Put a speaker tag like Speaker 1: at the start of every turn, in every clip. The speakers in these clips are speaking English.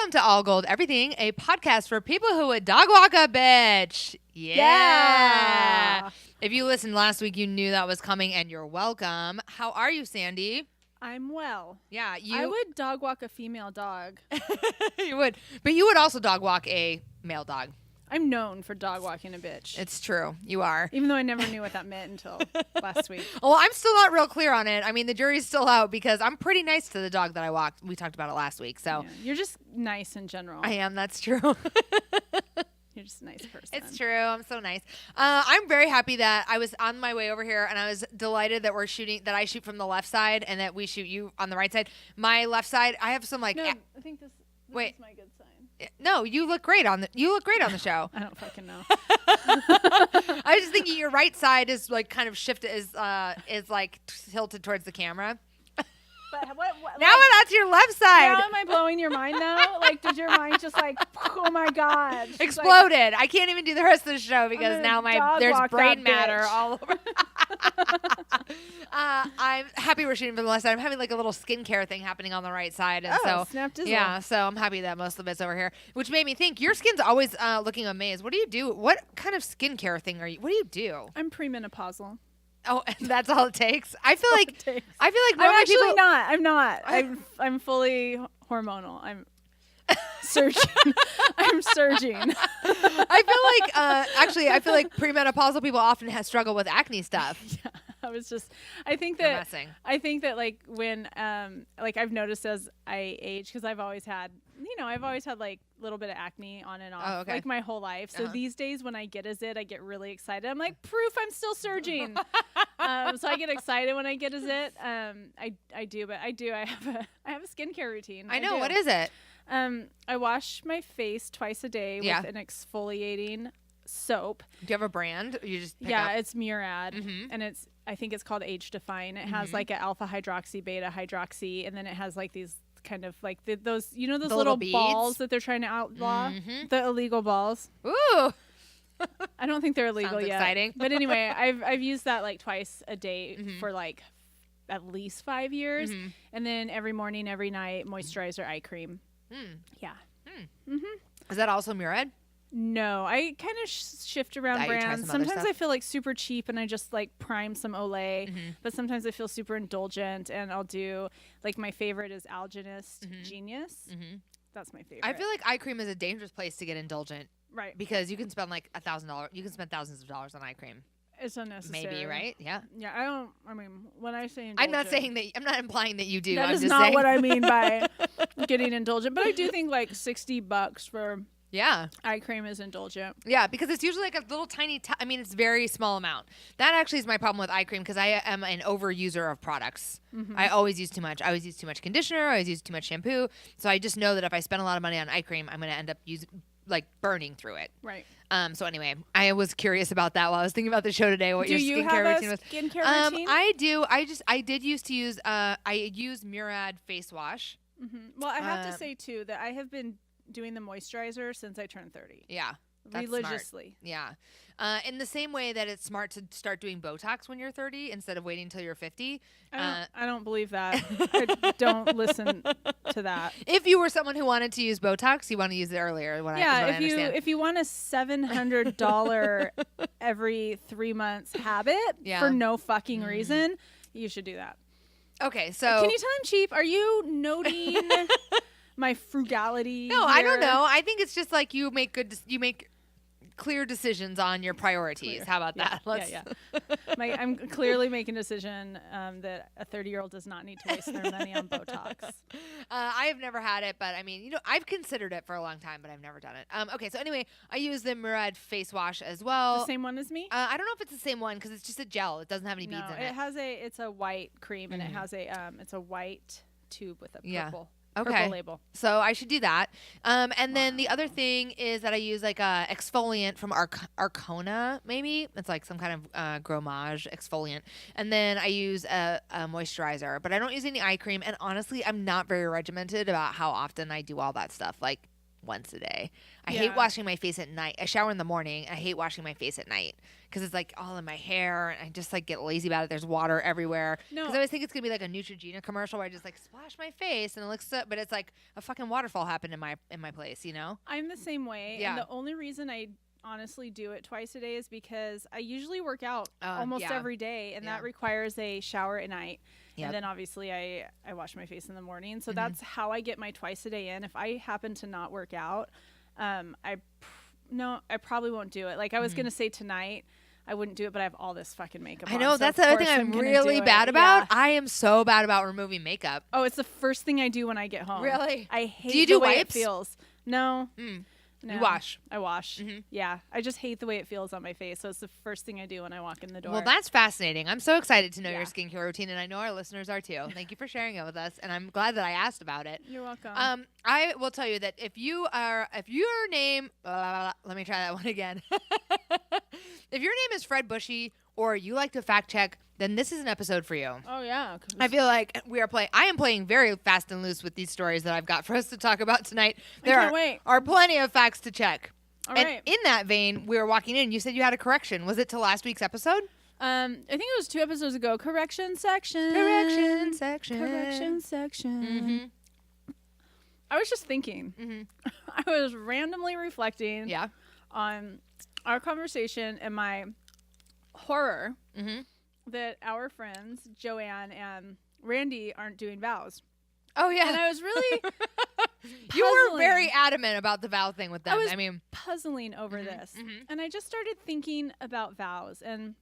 Speaker 1: Welcome to All Gold Everything, a podcast for people who would dog walk a bitch. Yeah. If you listened last week, you knew that was coming, and you're welcome. How are you, Sandy?
Speaker 2: I'm well.
Speaker 1: Yeah,
Speaker 2: I would dog walk a female dog.
Speaker 1: You would, but you would also dog walk a male dog.
Speaker 2: I'm known for dog walking a bitch.
Speaker 1: It's true. You are.
Speaker 2: Even though I never knew what that meant until last week.
Speaker 1: Well, I'm still not real clear on it. I mean, the jury's still out because I'm pretty nice to the dog that I walked. We talked about it last week. So
Speaker 2: yeah, you're just nice in general.
Speaker 1: I am. That's true.
Speaker 2: You're just a nice person.
Speaker 1: It's true. I'm so nice. I'm very happy that I was on my way over here, and I was delighted that that I shoot from the left side and that we shoot you on the right side. My left side, I have some like.
Speaker 2: No, I think this is my good sign.
Speaker 1: No, you look great on the show.
Speaker 2: I don't fucking know.
Speaker 1: I was just thinking your right side is like kind of shifted, is like tilted towards the camera.
Speaker 2: But what
Speaker 1: now that's your left side.
Speaker 2: Now am I blowing your mind though? Like, did your mind just like, oh my god,
Speaker 1: exploded? I can't even do the rest of the show because now there's brain matter all over. I'm happy we're shooting from the left side. I'm having like a little skincare thing happening on the right side, and so I'm happy that most of it's over here. Which made me think your skin's always looking amazed. What do you do? What kind of skincare thing are you? What do you do?
Speaker 2: I'm premenopausal.
Speaker 1: Oh, that's all it takes. I feel like
Speaker 2: I'm actually not. I'm not. I'm fully hormonal. I'm surging. I'm surging.
Speaker 1: I feel like premenopausal people often struggle with acne stuff.
Speaker 2: Yeah. I think that like when like I've noticed as I age, because I've always had like a little bit of acne on and off like my whole life. So these days when I get a zit, I get really excited. I'm like, proof I'm still surging. So I get excited when I get a zit. I do. I have a skincare routine.
Speaker 1: I know. What is it?
Speaker 2: I wash my face twice a day with an exfoliating soap.
Speaker 1: Do you have a brand? You just
Speaker 2: it's Murad, and I think it's called Age Define. It has like an alpha hydroxy, beta hydroxy, and then it has like these kind of like those little balls that they're trying to outlaw, the illegal balls.
Speaker 1: Ooh.
Speaker 2: I don't think they're illegal
Speaker 1: Sounds
Speaker 2: yet.
Speaker 1: Exciting.
Speaker 2: But anyway, I've used that like twice a day for like at least 5 years, and then every morning, every night, moisturizer, eye cream. Yeah.
Speaker 1: Is that also Murad?
Speaker 2: No, I kind of shift around brands. Sometimes I feel like super cheap and I just like prime some Olay, but sometimes I feel super indulgent and I'll do like my favorite is Algenist Genius. That's my favorite.
Speaker 1: I feel like eye cream is a dangerous place to get indulgent.
Speaker 2: Right.
Speaker 1: Because you can spend like $1,000. You can spend thousands of dollars on eye cream.
Speaker 2: It's unnecessary.
Speaker 1: Maybe, right? Yeah.
Speaker 2: Yeah, when I say indulgent.
Speaker 1: I'm not implying that you do.
Speaker 2: That is not what I mean by getting indulgent. But I do think like $60 for eye cream is indulgent.
Speaker 1: Yeah, because it's usually like a little tiny, it's very small amount. That actually is my problem with eye cream because I am an overuser of products. I always use too much. I always use too much conditioner. I always use too much shampoo. So I just know that if I spend a lot of money on eye cream, I'm going to end up burning through it.
Speaker 2: Right.
Speaker 1: So anyway, I was curious about that while I was thinking about the show today. What your skincare routine was?
Speaker 2: Skincare routine?
Speaker 1: I do. I did used to use. I use Murad face wash.
Speaker 2: Well, I have to say too that I have been doing the moisturizer since I turned 30.
Speaker 1: Yeah. That's
Speaker 2: religiously.
Speaker 1: Smart. Yeah. In the same way that it's smart to start doing Botox when you're 30 instead of waiting until you're 50.
Speaker 2: I don't believe that. I don't listen to that.
Speaker 1: If you were someone who wanted to use Botox, you want to use it earlier.
Speaker 2: If you want a $700 every 3 months habit for no fucking reason, you should do that.
Speaker 1: Okay, so
Speaker 2: can you tell I'm cheap? Are you noting my frugality?
Speaker 1: No, I don't know. I think it's just like you make clear decisions on your priorities. How about that?
Speaker 2: I'm clearly making a decision that a 30-year-old does not need to waste their money on Botox.
Speaker 1: I have never had it, but I've considered it for a long time, but I've never done it. Okay, so anyway, I use the Murad face wash as well.
Speaker 2: The same one as me?
Speaker 1: I don't know if it's the same one because it's just a gel. It doesn't have any beads in it.
Speaker 2: It's a white cream and it has it's a white tube with a purple.
Speaker 1: Okay.
Speaker 2: Label.
Speaker 1: So I should do that. And then the other thing is that I use like a exfoliant from Arcona, maybe. It's like some kind of Gromage exfoliant. And then I use a moisturizer. But I don't use any eye cream. And honestly, I'm not very regimented about how often I do all that stuff. Like, once a day. I hate washing my face at night. I shower in the morning. I hate washing my face at night because it's like all in my hair, and I just like get lazy about it. There's water everywhere. Because I always think it's gonna be like a Neutrogena commercial where I just like splash my face and it looks so, but it's like a fucking waterfall happened in my place, you know?
Speaker 2: I'm the same way. Yeah. And the only reason I honestly do it twice a day is because I usually work out almost every day, and that requires a shower at night. Yep. And then obviously I wash my face in the morning. So that's how I get my twice a day in. If I happen to not work out, I probably won't do it. Like I was going to say tonight, I wouldn't do it, but I have all this fucking makeup on.
Speaker 1: I know, so that's the other thing I'm really bad about. Yeah. I am so bad about removing makeup.
Speaker 2: Oh, it's the first thing I do when I get home.
Speaker 1: Really?
Speaker 2: I hate
Speaker 1: do you do
Speaker 2: the way
Speaker 1: wipes?
Speaker 2: It feels. No.
Speaker 1: No. You wash.
Speaker 2: I wash. Yeah. I just hate the way it feels on my face. So it's the first thing I do when I walk in the door.
Speaker 1: Well, that's fascinating. I'm so excited to know your skincare routine, and I know our listeners are too. Thank you for sharing it with us, and I'm glad that I asked about it.
Speaker 2: You're welcome.
Speaker 1: I will tell you that if your name, let me try that one again. If your name is Fred Bushy or you like to fact check, then this is an episode for you.
Speaker 2: Oh, yeah.
Speaker 1: I feel like I am playing very fast and loose with these stories that I've got for us to talk about tonight. There are plenty of facts to check.
Speaker 2: All
Speaker 1: and
Speaker 2: right.
Speaker 1: in that vein, we were walking in. You said you had a correction. Was it to last week's episode?
Speaker 2: I think it was 2 episodes ago. Correction section. I was just thinking. I was randomly reflecting on our conversation and my horror that our friends, Joanne and Randy, aren't doing vows.
Speaker 1: Oh, yeah.
Speaker 2: And I was really
Speaker 1: You were very adamant about the vow thing with them.
Speaker 2: I was puzzling over this. And I just started thinking about vows and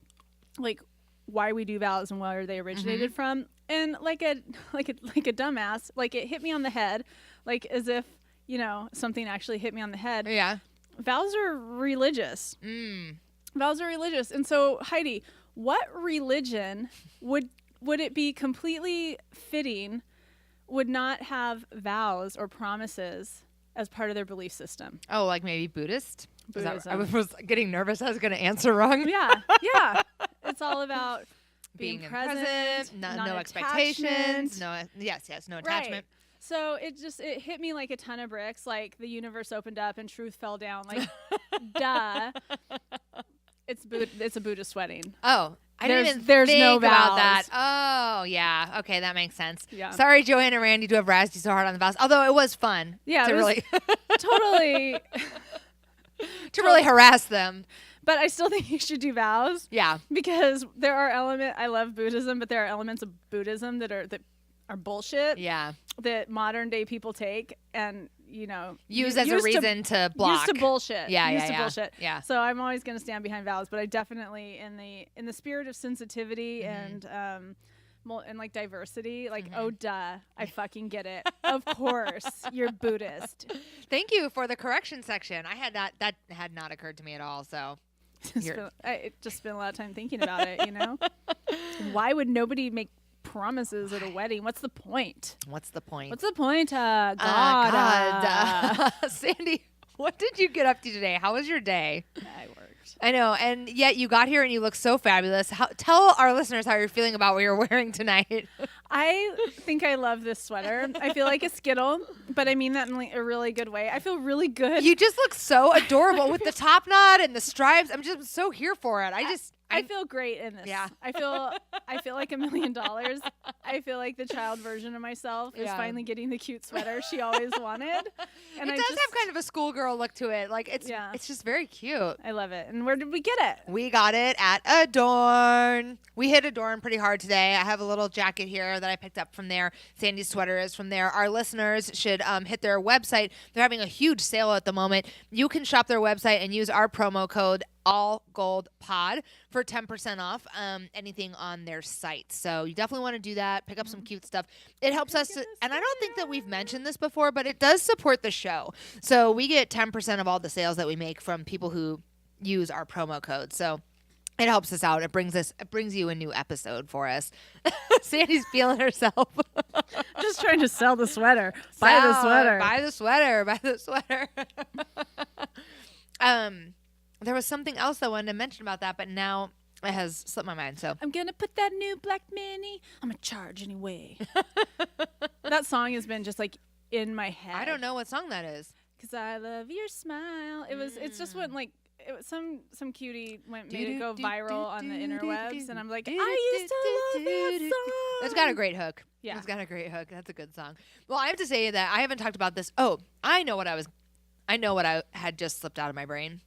Speaker 2: like why we do vows and where they originated from. And like a dumbass, like it hit me on the head, like as if, you know, something actually hit me on the head.
Speaker 1: Yeah.
Speaker 2: Vows are religious. Vows are religious. And so, Heidi, what religion would it be completely fitting would not have vows or promises as part of their belief system?
Speaker 1: Oh, like maybe Buddhist? I was getting nervous I was going to answer wrong.
Speaker 2: Yeah. It's all about being present,
Speaker 1: no expectations, no attachment.
Speaker 2: Right. So it hit me like a ton of bricks, like the universe opened up and truth fell down. Like, duh. It's a Buddhist wedding.
Speaker 1: Oh, there's
Speaker 2: no vows
Speaker 1: about that. Oh, yeah. Okay, that makes sense.
Speaker 2: Yeah.
Speaker 1: Sorry, Joanne and Randy, to have razzed you so hard on the vows. Although it was fun.
Speaker 2: Yeah,
Speaker 1: really
Speaker 2: totally
Speaker 1: to really harass them.
Speaker 2: But I still think you should do vows.
Speaker 1: Yeah,
Speaker 2: because there are I love Buddhism, but there are elements of Buddhism that are bullshit.
Speaker 1: Yeah.
Speaker 2: That modern day people take and, you know,
Speaker 1: use as a reason to block.
Speaker 2: Used to bullshit.
Speaker 1: Yeah,
Speaker 2: bullshit.
Speaker 1: Yeah.
Speaker 2: So I'm always going to stand behind vows, but I definitely in the spirit of sensitivity and like diversity, like oh duh, I fucking get it. Of course, you're Buddhist.
Speaker 1: Thank you for the correction section. That had not occurred to me at all. So
Speaker 2: I just spent a lot of time thinking about it. You know, why would nobody make promises at a wedding? What's the point? God.
Speaker 1: Sandy, what did you get up to today? How was your day?
Speaker 2: I worked.
Speaker 1: I know, and yet you got here and you look so fabulous. Tell our listeners how you're feeling about what you're wearing tonight.
Speaker 2: I think I love this sweater. I feel like a Skittle, but I mean that in a really good way. I feel really good.
Speaker 1: You just look so adorable with the top knot and the stripes. I'm just so here for it.
Speaker 2: I feel great in this.
Speaker 1: Yeah.
Speaker 2: I feel like $1 million. I feel like the child version of myself is finally getting the cute sweater she always wanted. And
Speaker 1: it does have kind of a schoolgirl look to it. Like it's just very cute.
Speaker 2: I love it. And where did we get it?
Speaker 1: We got it at Adorn. We hit Adorn pretty hard today. I have a little jacket here that I picked up from there. Sandy's sweater is from there. Our listeners should hit their website. They're having a huge sale at the moment. You can shop their website and use our promo code AllGoldPod for 10% off anything on their site. So you definitely want to do that. Pick up some cute stuff. It helps us, and I don't think that we've mentioned this before, but it does support the show. So we get 10% of all the sales that we make from people who use our promo code. So it helps us out. It brings you a new episode for us. Sandy's feeling herself.
Speaker 2: Just trying to sell the sweater. Buy the sweater.
Speaker 1: Buy the sweater. Buy the sweater. There was something else I wanted to mention about that, but now it has slipped my mind. So
Speaker 2: I'm gonna put that new black mini. I'm gonna charge anyway. That song has been just like in my head.
Speaker 1: I don't know what song that is.
Speaker 2: 'cause I love your smile. It's just went like, some cutie made it go viral on the interwebs, and I'm like, I used to love that song.
Speaker 1: It's got a great hook.
Speaker 2: Yeah.
Speaker 1: It's got a great hook. That's a good song. Well, I have to say that I haven't talked about this. Oh, I know what I had just slipped out of my brain,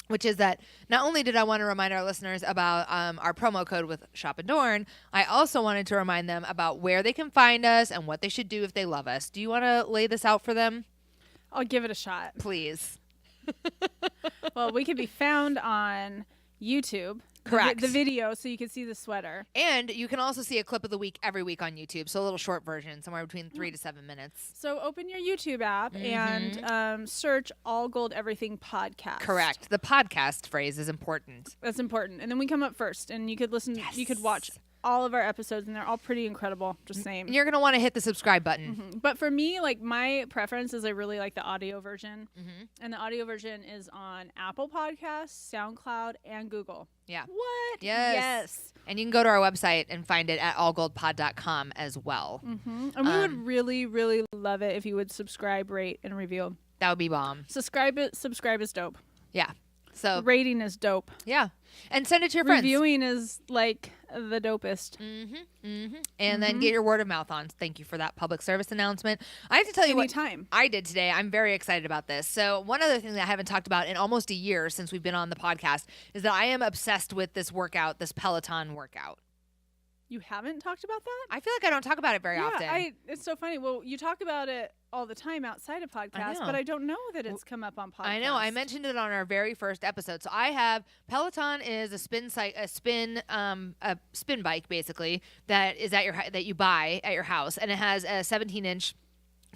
Speaker 1: which is that not only did I want to remind our listeners about our promo code with Shop and Dorn, I also wanted to remind them about where they can find us and what they should do if they love us. Do you want to lay this out for them?
Speaker 2: I'll give it a shot.
Speaker 1: Please.
Speaker 2: Well, we can be found on YouTube.
Speaker 1: Correct.
Speaker 2: The video, so you can see the sweater.
Speaker 1: And you can also see a clip of the week every week on YouTube. So a little short version, somewhere between 3 to 7 minutes.
Speaker 2: So open your YouTube app and search All Gold Everything Podcast.
Speaker 1: Correct. The podcast phrase is important.
Speaker 2: That's important. And then we come up first, and you could listen, you could watch all of our episodes, and they're all pretty incredible. Just saying.
Speaker 1: You're going to want to hit the subscribe button.
Speaker 2: But for me, like, my preference is I really like the audio version. And the audio version is on Apple Podcasts, SoundCloud, and Google.
Speaker 1: Yeah.
Speaker 2: What?
Speaker 1: Yes. And you can go to our website and find it at allgoldpod.com as well.
Speaker 2: And we would really, really love it if you would subscribe, rate, and review.
Speaker 1: That would be bomb.
Speaker 2: Subscribe is dope.
Speaker 1: Yeah. So
Speaker 2: rating is dope.
Speaker 1: Yeah. And send it to your friends.
Speaker 2: Reviewing is like the dopest.
Speaker 1: And then get your word of mouth on. Thank you for that public service announcement. I have to tell you what I did today. I'm very excited about this. So one other thing that I haven't talked about in almost a year since we've been on the podcast is that I am obsessed with this workout, this Peloton workout.
Speaker 2: You haven't talked about that?
Speaker 1: I feel like I don't talk about it very often.
Speaker 2: It's so funny. Well, you talk about it all the time outside of podcasts, but I don't know that it's come up on podcasts.
Speaker 1: I know. I mentioned it on our very first episode. So I have Peloton is a spin bike basically that is that you buy at your house, and it has a 17-inch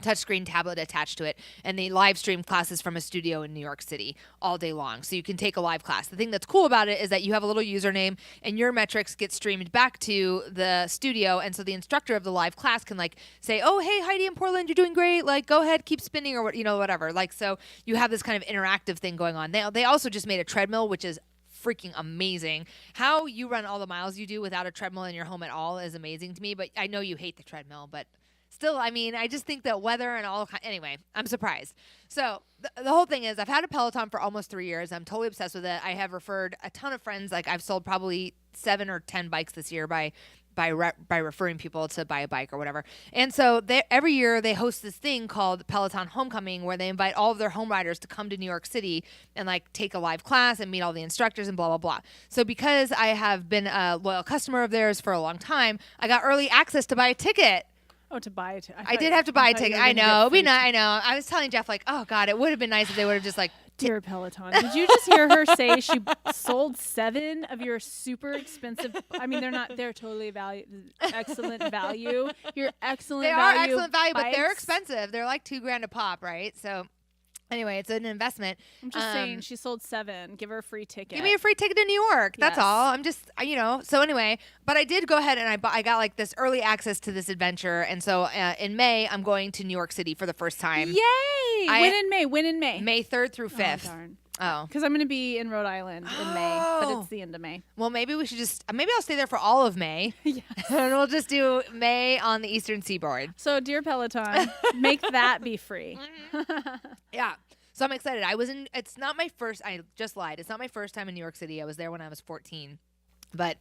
Speaker 1: touchscreen tablet attached to it, and they live stream classes from a studio in New York City all day long. So you can take a live class. The thing that's cool about it is that you have a little username, and your metrics get streamed back to the studio, and so the instructor of the live class can like say, "Oh, hey Heidi in Portland, you're doing great. Like, go ahead, keep spinning," or whatever. Like, so you have this kind of interactive thing going on. They also just made a treadmill, which is freaking amazing. How you run all the miles you do without a treadmill in your home at all is amazing to me. But I know you hate the treadmill, but still, I mean, I just think that weather and all anyway, I'm surprised. So the whole thing is I've had a Peloton for almost 3 years. I'm totally obsessed with it. I have referred a ton of friends. Like, I've sold probably 7 or 10 bikes this year by referring people to buy a bike or whatever. And so every year they host this thing called Peloton Homecoming, where they invite all of their home riders to come to New York City and like take a live class and meet all the instructors and blah, blah, blah. So because I have been a loyal customer of theirs for a long time, I got early access to buy a ticket.
Speaker 2: Oh, to buy a ticket.
Speaker 1: I did have to buy a ticket. I know. I know. I was telling Jeff, like, oh, God, it would have been nice if they would have just, like...
Speaker 2: Dear Peloton, did you just hear her say she sold 7 of your super expensive... I mean, they're totally excellent value. Your excellent value.
Speaker 1: They are excellent value,
Speaker 2: bikes.
Speaker 1: But they're expensive. They're like $2,000 a pop, right? So... Anyway, it's an investment.
Speaker 2: I'm just saying, she sold 7. Give her a free ticket.
Speaker 1: Give me a free ticket to New York. That's all. I'm just, So anyway, but I did go ahead and I got like this early access to this adventure. And so in May, I'm going to New York City for the first time.
Speaker 2: Yay! When in May?
Speaker 1: May 3rd through 5th.
Speaker 2: Oh, darn.
Speaker 1: Oh.
Speaker 2: Because I'm going to be in Rhode Island in May, but it's the end of May.
Speaker 1: Well, maybe we should maybe I'll stay there for all of May. Yes. And we'll just do May on the Eastern Seaboard.
Speaker 2: So, dear Peloton, make that be free.
Speaker 1: Yeah. So I'm excited. It's not my first, I just lied. It's not my first time in New York City. I was there when I was 14. But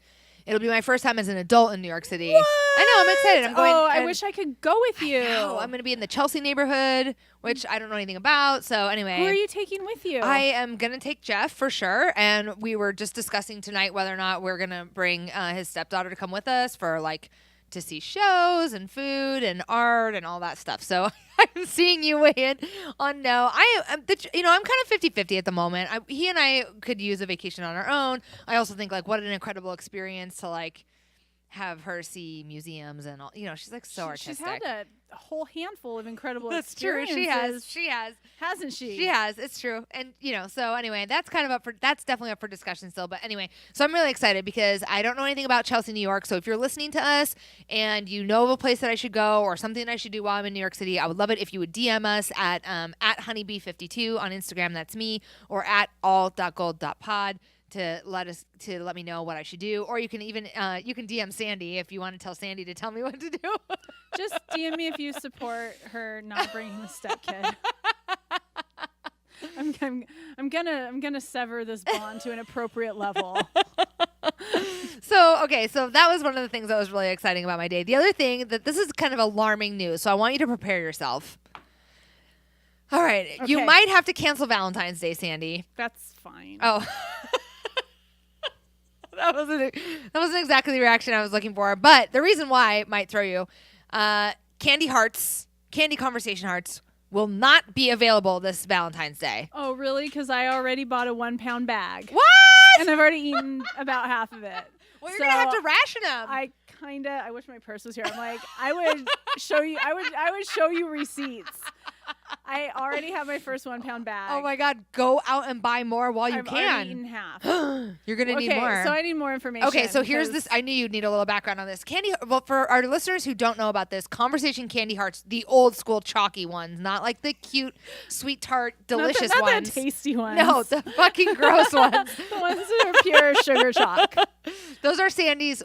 Speaker 1: it'll be my first time as an adult in New York City.
Speaker 2: What?
Speaker 1: I know, I'm excited. I'm going.
Speaker 2: Oh, I wish I could go with you.
Speaker 1: I'm going to be in the Chelsea neighborhood, which I don't know anything about. So anyway.
Speaker 2: Who are you taking with you?
Speaker 1: I am going to take Jeff for sure. And we were just discussing tonight whether or not we're going to bring his stepdaughter to come with us for like to see shows and food and art and all that stuff. So I'm seeing you weigh in on no. I'm kind of 50-50 at the moment. He and I could use a vacation on our own. I also think like what an incredible experience to like have her see museums and all. She's like so artistic.
Speaker 2: She's had a whole handful of incredible
Speaker 1: That's
Speaker 2: experiences.
Speaker 1: True. She has.
Speaker 2: Hasn't she?
Speaker 1: She has. It's true. And, so anyway, that's definitely up for discussion still. But anyway, so I'm really excited because I don't know anything about Chelsea, New York. So if you're listening to us and you know of a place that I should go or something that I should do while I'm in New York City, I would love it if you would DM us at honeybee52 on Instagram. That's me. Or at all.gold.pod. To let me know what I should do, or you can even you can DM Sandy if you want to tell Sandy to tell me what to do.
Speaker 2: Just DM me if you support her not bringing the step kid. I'm gonna sever this bond to an appropriate level.
Speaker 1: So that was one of the things that was really exciting about my day. The other thing that this is kind of alarming news, so I want you to prepare yourself. All right, okay. You might have to cancel Valentine's Day, Sandy.
Speaker 2: That's fine.
Speaker 1: Oh. That wasn't exactly the reaction I was looking for, but the reason why might throw you. Candy conversation hearts will not be available this Valentine's Day.
Speaker 2: Oh, really? Because I already bought a 1 pound bag.
Speaker 1: What?
Speaker 2: And I've already eaten about half of it.
Speaker 1: Well, you're gonna have to ration them.
Speaker 2: I wish my purse was here. I'm like, I would show you receipts. I already have my first 1 pound bag.
Speaker 1: Oh my God, go out and buy more while you
Speaker 2: I've
Speaker 1: can.
Speaker 2: already eaten half.
Speaker 1: You're gonna need more.
Speaker 2: Okay, so I need more information.
Speaker 1: Okay, so here's this. I knew you'd need a little background on this. Well, for our listeners who don't know about this, Conversation Candy Hearts, the old school chalky ones, not like the cute, sweet tart, delicious
Speaker 2: not
Speaker 1: ones.
Speaker 2: The tasty ones.
Speaker 1: No, the fucking gross ones.
Speaker 2: The ones that are pure sugar chalk.
Speaker 1: Those are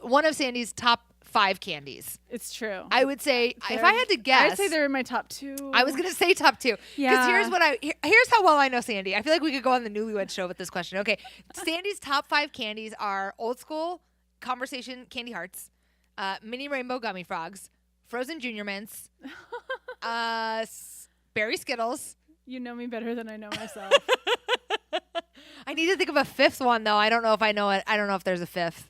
Speaker 1: one of Sandy's top 5 candies.
Speaker 2: It's true.
Speaker 1: I would say, if I had to guess,
Speaker 2: I'd say they're in my top 2.
Speaker 1: I was gonna say top 2.
Speaker 2: Yeah.
Speaker 1: Because here's how well I know Sandy. I feel like we could go on the Newlywed Show with this question. Okay, Sandy's top 5 candies are old school Conversation Candy Hearts, mini rainbow gummy frogs, frozen Junior Mints, berry Skittles.
Speaker 2: You know me better than I know myself.
Speaker 1: I need to think of a 5th one though. I don't know if I know it. I don't know if there's a 5th.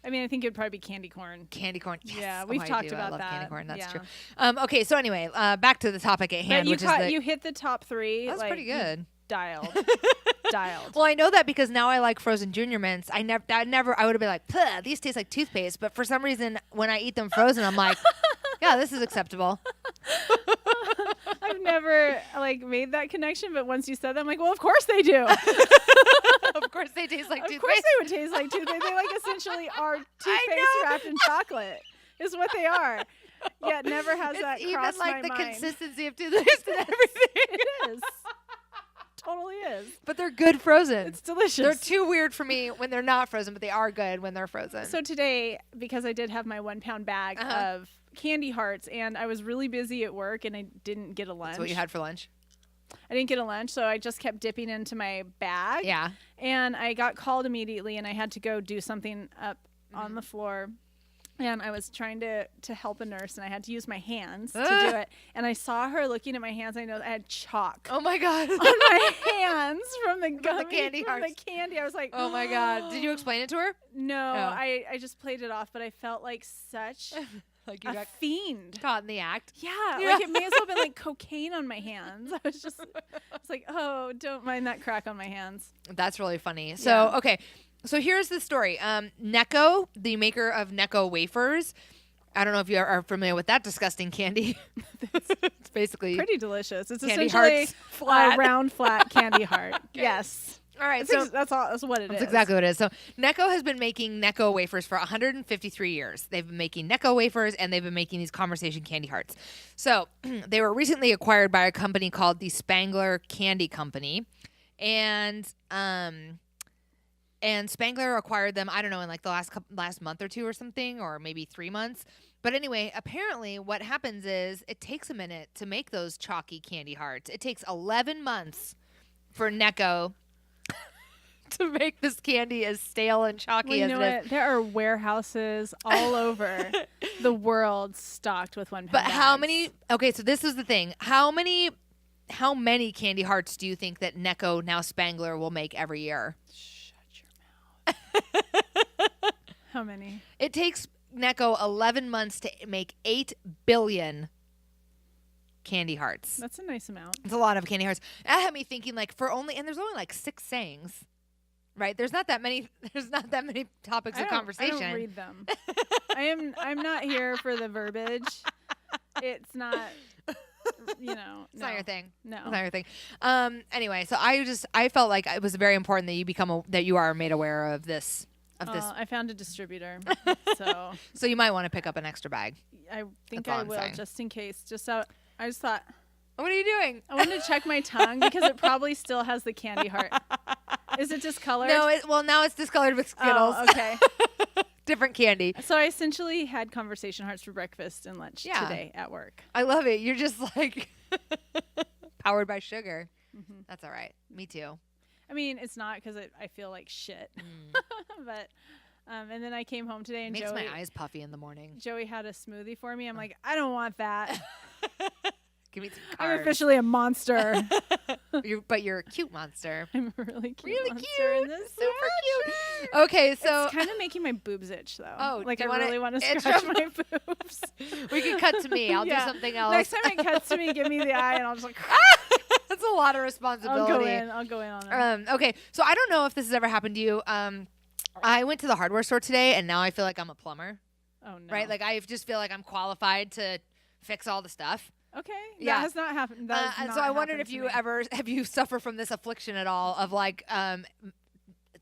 Speaker 2: I mean, I think it'd probably be candy corn.
Speaker 1: Candy corn. Yes.
Speaker 2: Yeah, we've talked about
Speaker 1: I love
Speaker 2: that.
Speaker 1: Candy corn. That's
Speaker 2: yeah.
Speaker 1: true. Okay, so anyway, back to the topic at hand,
Speaker 2: you hit the top 3.
Speaker 1: That's pretty good.
Speaker 2: Dialed.
Speaker 1: Well, I know that because now I like frozen Junior Mints. I would have been like, these taste like toothpaste. But for some reason, when I eat them frozen, I'm like, yeah, this is acceptable.
Speaker 2: I've never made that connection, but once you said that, I'm like, well, of course they do.
Speaker 1: Of course they taste like toothpaste.
Speaker 2: Of course they would taste like toothpaste. They essentially are toothpaste wrapped in chocolate. Is what they are. Yet never has that crossed my mind.
Speaker 1: It's even the consistency of toothpaste and everything.
Speaker 2: It is. Totally is.
Speaker 1: But they're good frozen.
Speaker 2: It's delicious.
Speaker 1: They're too weird for me when they're not frozen, but they are good when they're frozen.
Speaker 2: So today, because I did have my 1 pound bag of candy hearts, and I was really busy at work, and I didn't get a lunch.
Speaker 1: That's what you had for lunch?
Speaker 2: I didn't get a lunch, so I just kept dipping into my bag.
Speaker 1: Yeah.
Speaker 2: And I got called immediately, and I had to go do something up on the floor. And I was trying to help a nurse, and I had to use my hands to do it. And I saw her looking at my hands. I know I had chalk.
Speaker 1: Oh my God!
Speaker 2: On my hands from the gummy,
Speaker 1: candy
Speaker 2: from the candy. I was like,
Speaker 1: oh my God! Did you explain it to her?
Speaker 2: No, I just played it off, but I felt like such
Speaker 1: like you
Speaker 2: a
Speaker 1: got
Speaker 2: fiend
Speaker 1: caught in the act.
Speaker 2: Yeah, like it may as well have been like cocaine on my hands. I was like, oh, don't mind that crack on my hands.
Speaker 1: That's really funny. So okay. So here's the story. Necco, the maker of Necco wafers, I don't know if you are familiar with that disgusting candy. It's basically
Speaker 2: pretty delicious. It's
Speaker 1: candy
Speaker 2: essentially
Speaker 1: flat.
Speaker 2: A round, flat candy heart. Yes.
Speaker 1: All right.
Speaker 2: That's what it is.
Speaker 1: That's exactly what it is. So Necco has been making Necco wafers for 153 years. They've been making Necco wafers, and they've been making these Conversation Candy Hearts. So they were recently acquired by a company called the Spangler Candy Company, and Spangler acquired them, I don't know, in like the last month or 2 or something, or maybe 3 months. But anyway, apparently what happens is it takes a minute to make those chalky candy hearts. It takes 11 months for Necco to make this candy as stale and chalky as it is.
Speaker 2: There are warehouses all over the world stocked with 1 pound
Speaker 1: But
Speaker 2: bags.
Speaker 1: how many? Okay, so this is the thing. How many candy hearts do you think that Necco, now Spangler, will make every year?
Speaker 2: How many?
Speaker 1: It takes Necco 11 months to make 8 billion candy hearts.
Speaker 2: That's a nice amount.
Speaker 1: It's a lot of candy hearts. That had me thinking, like, there's only like 6 sayings, right? There's not that many topics of conversation.
Speaker 2: I don't read them. I'm not here for the verbiage. It's not.
Speaker 1: It's not your thing.
Speaker 2: No,
Speaker 1: it's not your thing. Anyway, so I felt like it was very important that you are made aware of this.
Speaker 2: I found a distributor,
Speaker 1: so you might want to pick up an extra bag.
Speaker 2: I think I will, just in case. I just thought,
Speaker 1: what are you doing?
Speaker 2: I wanted to check my tongue because it probably still has the candy heart. Is it discolored?
Speaker 1: No, now it's discolored with Skittles.
Speaker 2: Oh, okay.
Speaker 1: Different candy.
Speaker 2: So I essentially had Conversation Hearts for breakfast and lunch today at work.
Speaker 1: I love it. You're just like powered by sugar. That's all right. Me too.
Speaker 2: I mean, it's not because I feel like shit. But, and then I came home today and
Speaker 1: makes
Speaker 2: Joey,
Speaker 1: my eyes puffy in the morning.
Speaker 2: Joey had a smoothie for me. I'm like, I don't want that.
Speaker 1: Give me some carbs.
Speaker 2: I'm officially a monster.
Speaker 1: But you're a cute monster.
Speaker 2: I'm a really cute
Speaker 1: really
Speaker 2: monster
Speaker 1: cute.
Speaker 2: in this
Speaker 1: Super cute. Okay, so
Speaker 2: it's kind of making my boobs itch though.
Speaker 1: Oh,
Speaker 2: like I really want to scratch my boobs.
Speaker 1: We can cut to me. I'll do something else.
Speaker 2: Next time it cuts to me, give me the eye, and I'll just like.
Speaker 1: That's a lot of responsibility.
Speaker 2: I'll go in on it.
Speaker 1: Okay, so I don't know if this has ever happened to you. I went to the hardware store today, and now I feel like I'm a plumber.
Speaker 2: Oh no!
Speaker 1: Right, like I just feel like I'm qualified to fix all the stuff.
Speaker 2: Okay. That has not happened.
Speaker 1: And so I wondered if you have you suffer from this affliction at all of like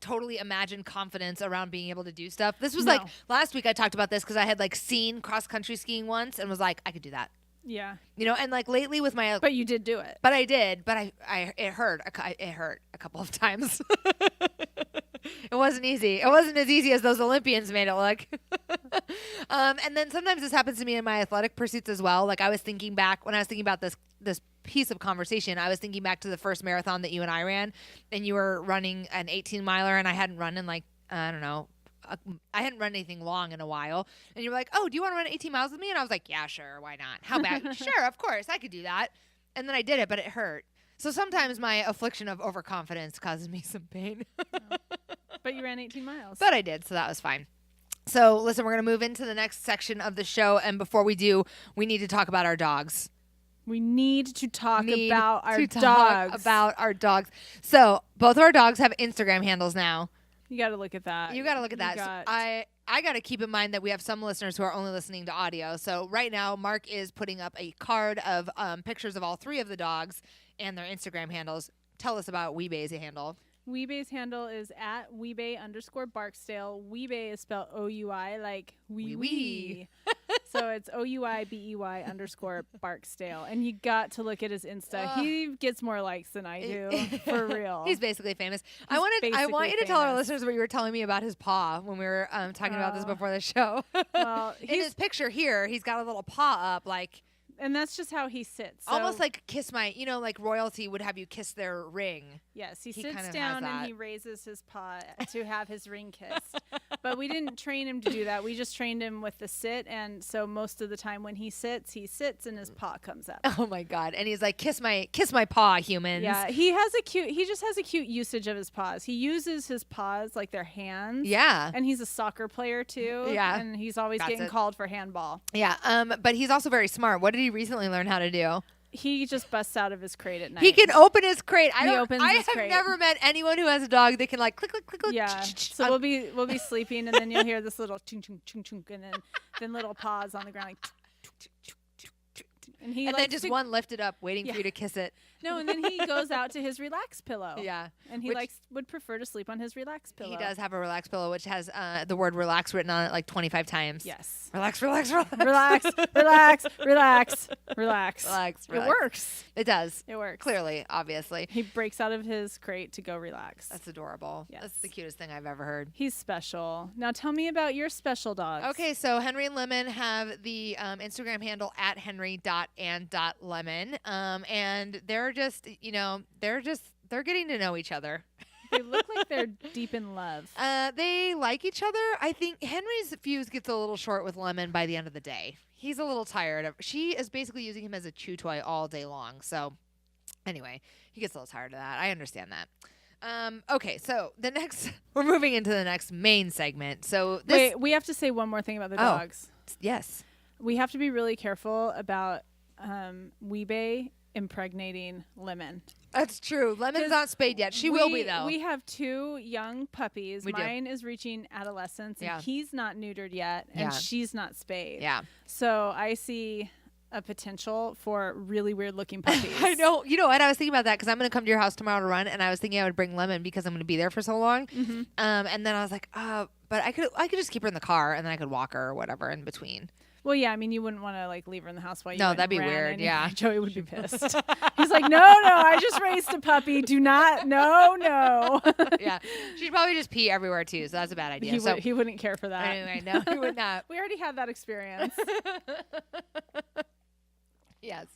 Speaker 1: totally imagined confidence around being able to do stuff. This was like last week I talked about this because I had like seen cross country skiing once and was like, I could do that.
Speaker 2: Yeah.
Speaker 1: You know, and like lately with my
Speaker 2: But you did do it.
Speaker 1: But I did. But it hurt. It hurt a couple of times. It wasn't easy. It wasn't as easy as those Olympians made it look. And then sometimes this happens to me in my athletic pursuits as well. Like I was thinking back when I was thinking about this piece of conversation, I was thinking back to the first marathon that you and I ran, and you were running an 18-miler, and I hadn't run in like, I don't know, I hadn't run anything long in a while. And you were like, oh, do you want to run 18 miles with me? And I was like, yeah, sure. Why not? How bad? Sure, of course. I could do that. And then I did it, but it hurt. So sometimes my affliction of overconfidence causes me some pain.
Speaker 2: But you ran 18 miles.
Speaker 1: But I did, so that was fine. So listen, we're going to move into the next section of the show. And before we do, we need to talk about our dogs.
Speaker 2: We need to talk about our dogs.
Speaker 1: So both of our dogs have Instagram handles now.
Speaker 2: You got to look at that.
Speaker 1: You got to look at that. So I got to keep in mind that we have some listeners who are only listening to audio. So right now, Mark is putting up a card of pictures of all three of the dogs and their Instagram handles. Tell us about Weebay's handle.
Speaker 2: Weebay's handle is at Weebay_Barksdale. Weebay is spelled O-U-I, like wee. So it's OUIBEY_Barksdale. And you got to look at his Insta. He gets more likes than I do, for real.
Speaker 1: He's basically famous. I want you to tell our listeners what you were telling me about his paw when we were talking about this before the show.
Speaker 2: Well,
Speaker 1: in his picture here, he's got a little paw up, like.
Speaker 2: And that's just how he sits. So
Speaker 1: almost like kiss my, like royalty would have you kiss their ring.
Speaker 2: Yes, he sits down and he raises his paw to have his ring kissed. But we didn't train him to do that. We just trained him with the sit. And so most of the time when he sits and his paw comes up.
Speaker 1: Oh my God. And he's like, kiss my paw, humans.
Speaker 2: Yeah, he just has a cute usage of his paws. He uses his paws like they're hands.
Speaker 1: Yeah.
Speaker 2: And he's a soccer player too.
Speaker 1: Yeah.
Speaker 2: And he's always getting called for handball.
Speaker 1: Yeah. But he's also very smart. What did he recently learn how to do?
Speaker 2: He just busts out of his crate at night.
Speaker 1: He can open his crate. I have
Speaker 2: crate.
Speaker 1: never met anyone who has a dog that can like click, click, click, click.
Speaker 2: Yeah. So we'll be sleeping, and then you'll hear this little chung chung chung chung, and then little paws on the ground, like.
Speaker 1: And then just one lifted up, waiting for you to kiss it.
Speaker 2: No, and then he goes out to his relax pillow.
Speaker 1: Yeah.
Speaker 2: And he would prefer to sleep on his relax pillow.
Speaker 1: He does have a relax pillow, which has the word relax written on it like 25 times.
Speaker 2: Yes.
Speaker 1: Relax, relax, relax.
Speaker 2: Relax, relax, relax, relax.
Speaker 1: Relax, relax.
Speaker 2: It works.
Speaker 1: It does.
Speaker 2: It works.
Speaker 1: Clearly, obviously.
Speaker 2: He breaks out of his crate to go relax.
Speaker 1: That's adorable. Yes. That's the cutest thing I've ever heard.
Speaker 2: He's special. Now tell me about your special dogs.
Speaker 1: Okay, so Henry and Lemon have the Instagram handle at henry.and.lemon. And they're just, they're getting to know each other.
Speaker 2: They look like they're deep in love.
Speaker 1: They like each other. I think Henry's fuse gets a little short with Lemon by the end of the day. He's a little tired. She is basically using him as a chew toy all day long. So anyway, he gets a little tired of that. I understand that. Okay, so we're moving into the next main segment. So
Speaker 2: wait, we have to say one more thing about the dogs.
Speaker 1: Yes.
Speaker 2: We have to be really careful about Weebay impregnating Lemon.
Speaker 1: That's true. Lemon's not spayed yet. She will be, though.
Speaker 2: We have two young puppies. Mine is reaching adolescence, and he's not neutered yet, and she's not spayed.
Speaker 1: Yeah.
Speaker 2: So I see a potential for really weird-looking puppies.
Speaker 1: I know. You know what? I was thinking about that because I'm going to come to your house tomorrow to run, and I was thinking I would bring Lemon because I'm going to be there for so long.
Speaker 2: Mm-hmm.
Speaker 1: And then I was like, but I could just keep her in the car, and then I could walk her or whatever in between.
Speaker 2: Well, yeah, I mean, you wouldn't want to like leave her in the house while you
Speaker 1: that'd be weird. Yeah,
Speaker 2: Joey would be pissed. He's like, no, I just raised a puppy. Do not, no.
Speaker 1: Yeah, she'd probably just pee everywhere too, so that's a bad idea.
Speaker 2: He wouldn't care for that.
Speaker 1: Anyway, no, he would not.
Speaker 2: We already had that experience.
Speaker 1: Yes.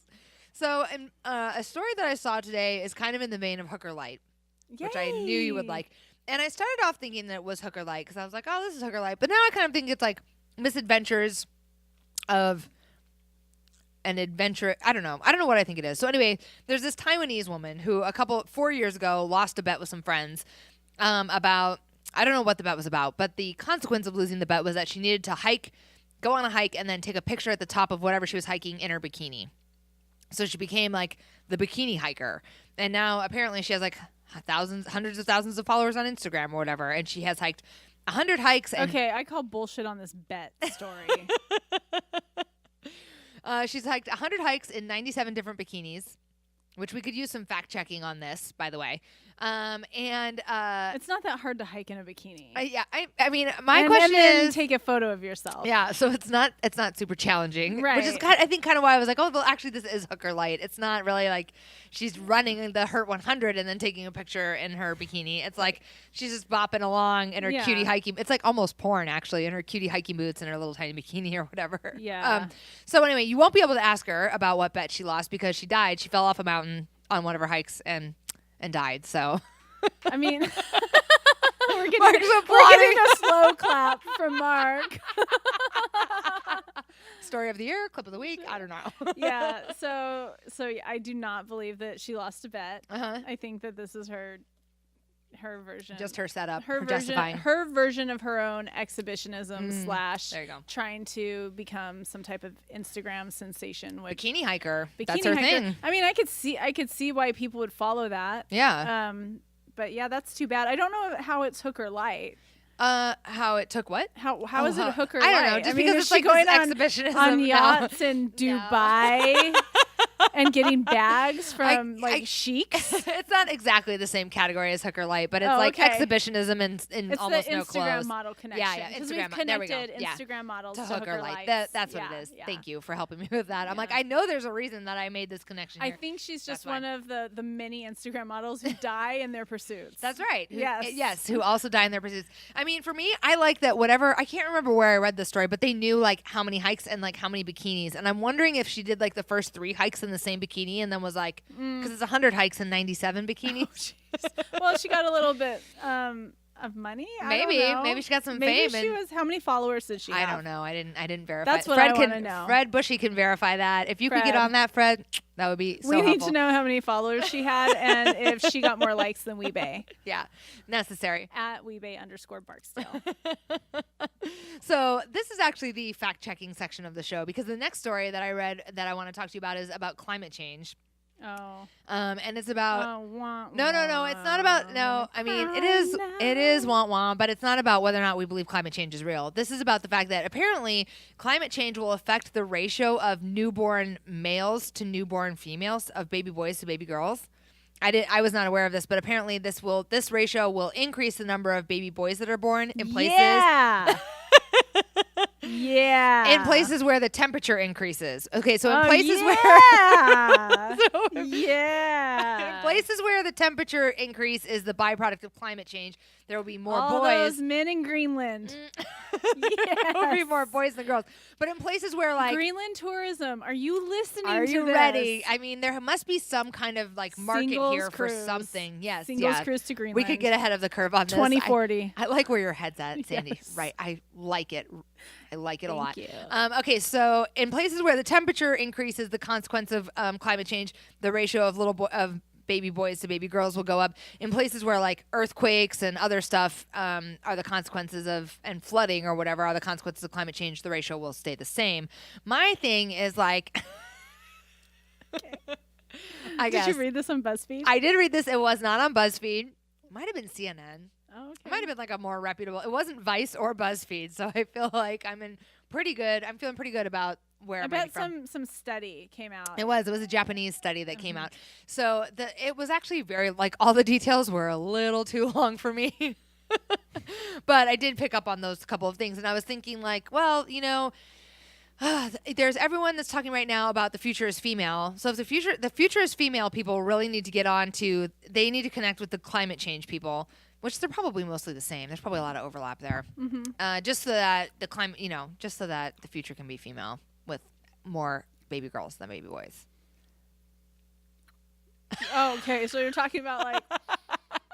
Speaker 1: So, a story that I saw today is kind of in the vein of Hooker Light, which I knew you would like. And I started off thinking that it was Hooker Light because I was like, oh, this is Hooker Light. But now I kind of think it's like misadventures of an adventure. I don't know what I think it is. So anyway, there's this Taiwanese woman who 4 years ago lost a bet with some friends about, I don't know what the bet was about, but the consequence of losing the bet was that she needed to go on a hike and then take a picture at the top of whatever she was hiking in her bikini. So she became like the bikini hiker. And now apparently she has like hundreds of thousands of followers on Instagram or whatever. And she has hiked 100 hikes.
Speaker 2: Okay, I call bullshit on this bet story.
Speaker 1: She's hiked 100 hikes in 97 different bikinis, which we could use some fact checking on this, by the way.
Speaker 2: It's not that hard to hike in a bikini.
Speaker 1: I mean, my question is,
Speaker 2: take a photo of yourself.
Speaker 1: Yeah, so it's not super challenging,
Speaker 2: right?
Speaker 1: Which is I think kind of why I was like, oh, well, actually, this is Hooker Light. It's not really like she's running the Hurt 100 and then taking a picture in her bikini. It's like she's just bopping along in her cutie hiking. It's like almost porn, actually, in her cutie hiking boots and her little tiny bikini or whatever.
Speaker 2: Yeah.
Speaker 1: So anyway, you won't be able to ask her about what bet she lost because she died. She fell off a mountain on one of her hikes and died. So,
Speaker 2: I mean, we're getting a slow clap from Mark.
Speaker 1: Story of the year, clip of the week. I don't know.
Speaker 2: Yeah. So I do not believe that she lost a bet. I think that this is her version,
Speaker 1: just her setup,
Speaker 2: her version of her own exhibitionism /
Speaker 1: there you go,
Speaker 2: trying to become some type of Instagram sensation.
Speaker 1: Bikini hiker. That's her thing.
Speaker 2: I mean, I could see why people would follow that.
Speaker 1: Yeah.
Speaker 2: But yeah, that's too bad. I don't know how it's Hooker Light.
Speaker 1: How it took what?
Speaker 2: How is it Hooker Light?
Speaker 1: I don't know. Just because it's like going exhibitionism
Speaker 2: on yachts in Dubai. And getting bags from sheiks.
Speaker 1: It's not exactly the same category as Hooker Light, but it's exhibitionism in almost no clothes.
Speaker 2: It's the Instagram model connection.
Speaker 1: Yeah.
Speaker 2: Instagram.
Speaker 1: There we go.
Speaker 2: Instagram models
Speaker 1: to Hooker Light. That's what it is.
Speaker 2: Yeah.
Speaker 1: Thank you for helping me with that. I'm like, I know there's a reason that I made this connection here.
Speaker 2: I think she's just one of the many Instagram models who die in their pursuits.
Speaker 1: That's right.
Speaker 2: Yes.
Speaker 1: Who also die in their pursuits. I mean, for me, I like that I can't remember where I read the story, but they knew like how many hikes and like how many bikinis. And I'm wondering if she did like the first 3 hikes in the same bikini and then was like, because it's 100 hikes and 97 bikinis.
Speaker 2: Well, she got a little bit of money.
Speaker 1: Maybe she got some fame.
Speaker 2: How many followers did she have?
Speaker 1: I don't know. I didn't verify.
Speaker 2: That's what I want to know.
Speaker 1: Fred Bushy can verify that. If you could get on that, Fred, that would be so helpful.
Speaker 2: We need to know how many followers she had and if she got more likes than Weebay.
Speaker 1: Yeah, necessary.
Speaker 2: At Weebay_Barksdale.
Speaker 1: So this is actually the fact-checking section of the show because the next story that I read that I want to talk to you about is about climate change.
Speaker 2: Oh.
Speaker 1: And it's about no, it's not about I mean it is wah, but it's not about whether or not we believe climate change is real. This is about the fact that apparently climate change will affect the ratio of newborn males to newborn females, of baby boys to baby girls. I was not aware of this, but apparently this ratio will increase the number of baby boys that are born in places.
Speaker 2: Yeah. Yeah.
Speaker 1: In places where the temperature increases. Okay, so in places in places where the temperature increase is the byproduct of climate change, there will be more boys.
Speaker 2: Those men in Greenland.
Speaker 1: There will be more boys than girls. But in places where like
Speaker 2: Greenland tourism, are you listening
Speaker 1: Are
Speaker 2: to
Speaker 1: you
Speaker 2: this?
Speaker 1: ready? I mean, there must be some kind of like market here for something. Yes.
Speaker 2: Singles cruise to Greenland.
Speaker 1: We could get ahead of the curve on
Speaker 2: 2040.
Speaker 1: I like where your head's at, Sandy.
Speaker 2: Yes.
Speaker 1: Right. I like it. I like it a lot.
Speaker 2: You.
Speaker 1: Okay, so in places where the temperature increases, the consequence of climate change, the ratio of baby boys to baby girls will go up. In places where like earthquakes and other stuff are the consequences of, and flooding or whatever are the consequences of climate change, the ratio will stay the same. My thing is like, I guess.
Speaker 2: Did you read this on BuzzFeed?
Speaker 1: I did read this. It was not on BuzzFeed. Might have been CNN.
Speaker 2: Oh, okay.
Speaker 1: It might have been like a more reputable. It wasn't Vice or BuzzFeed, so I feel like I'm feeling pretty good about where I'm
Speaker 2: bet
Speaker 1: from.
Speaker 2: some study came out.
Speaker 1: It was a Japanese study that came out. So it was actually very like all the details were a little too long for me. But I did pick up on those couple of things, and I was thinking like, well, you know, there's everyone that's talking right now about the future is female. So if the future is female, people really need to get on to, they need to connect with the climate change people, which they're probably mostly the same. There's probably a lot of overlap there. Just so that the climate, just so that the future can be female with more baby girls than baby boys.
Speaker 2: Oh, okay. So you're talking about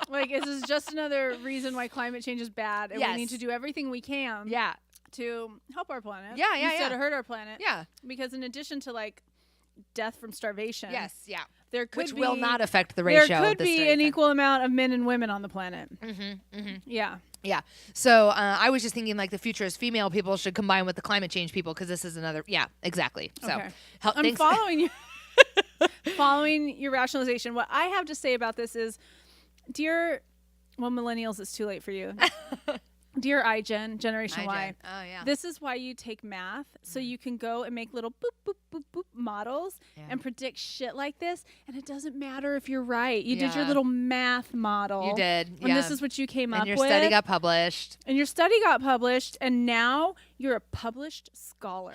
Speaker 2: like this is just another reason why climate change is bad, and we need to do everything we can.
Speaker 1: Yeah.
Speaker 2: To help our planet.
Speaker 1: Yeah.
Speaker 2: Instead of hurt our planet.
Speaker 1: Yeah.
Speaker 2: Because in addition to like death from starvation.
Speaker 1: Yes. Yeah.
Speaker 2: There could
Speaker 1: Which will not affect the ratio.
Speaker 2: There could be an equal amount of men and women on the planet. Yeah.
Speaker 1: Yeah. So I was just thinking like the futurist female people should combine with the climate change people because this is another. Yeah, exactly. So
Speaker 2: okay. I'm following you. Following your rationalization. What I have to say about this is, millennials, it's too late for you. Dear Generation Y, this is why you take math, so you can go and make little boop, boop, boop, boop models and predict shit like this, and it doesn't matter if you're right. You did your little math model.
Speaker 1: You did,
Speaker 2: and this is what you came up with.
Speaker 1: And your study got published.
Speaker 2: And now you're a published scholar.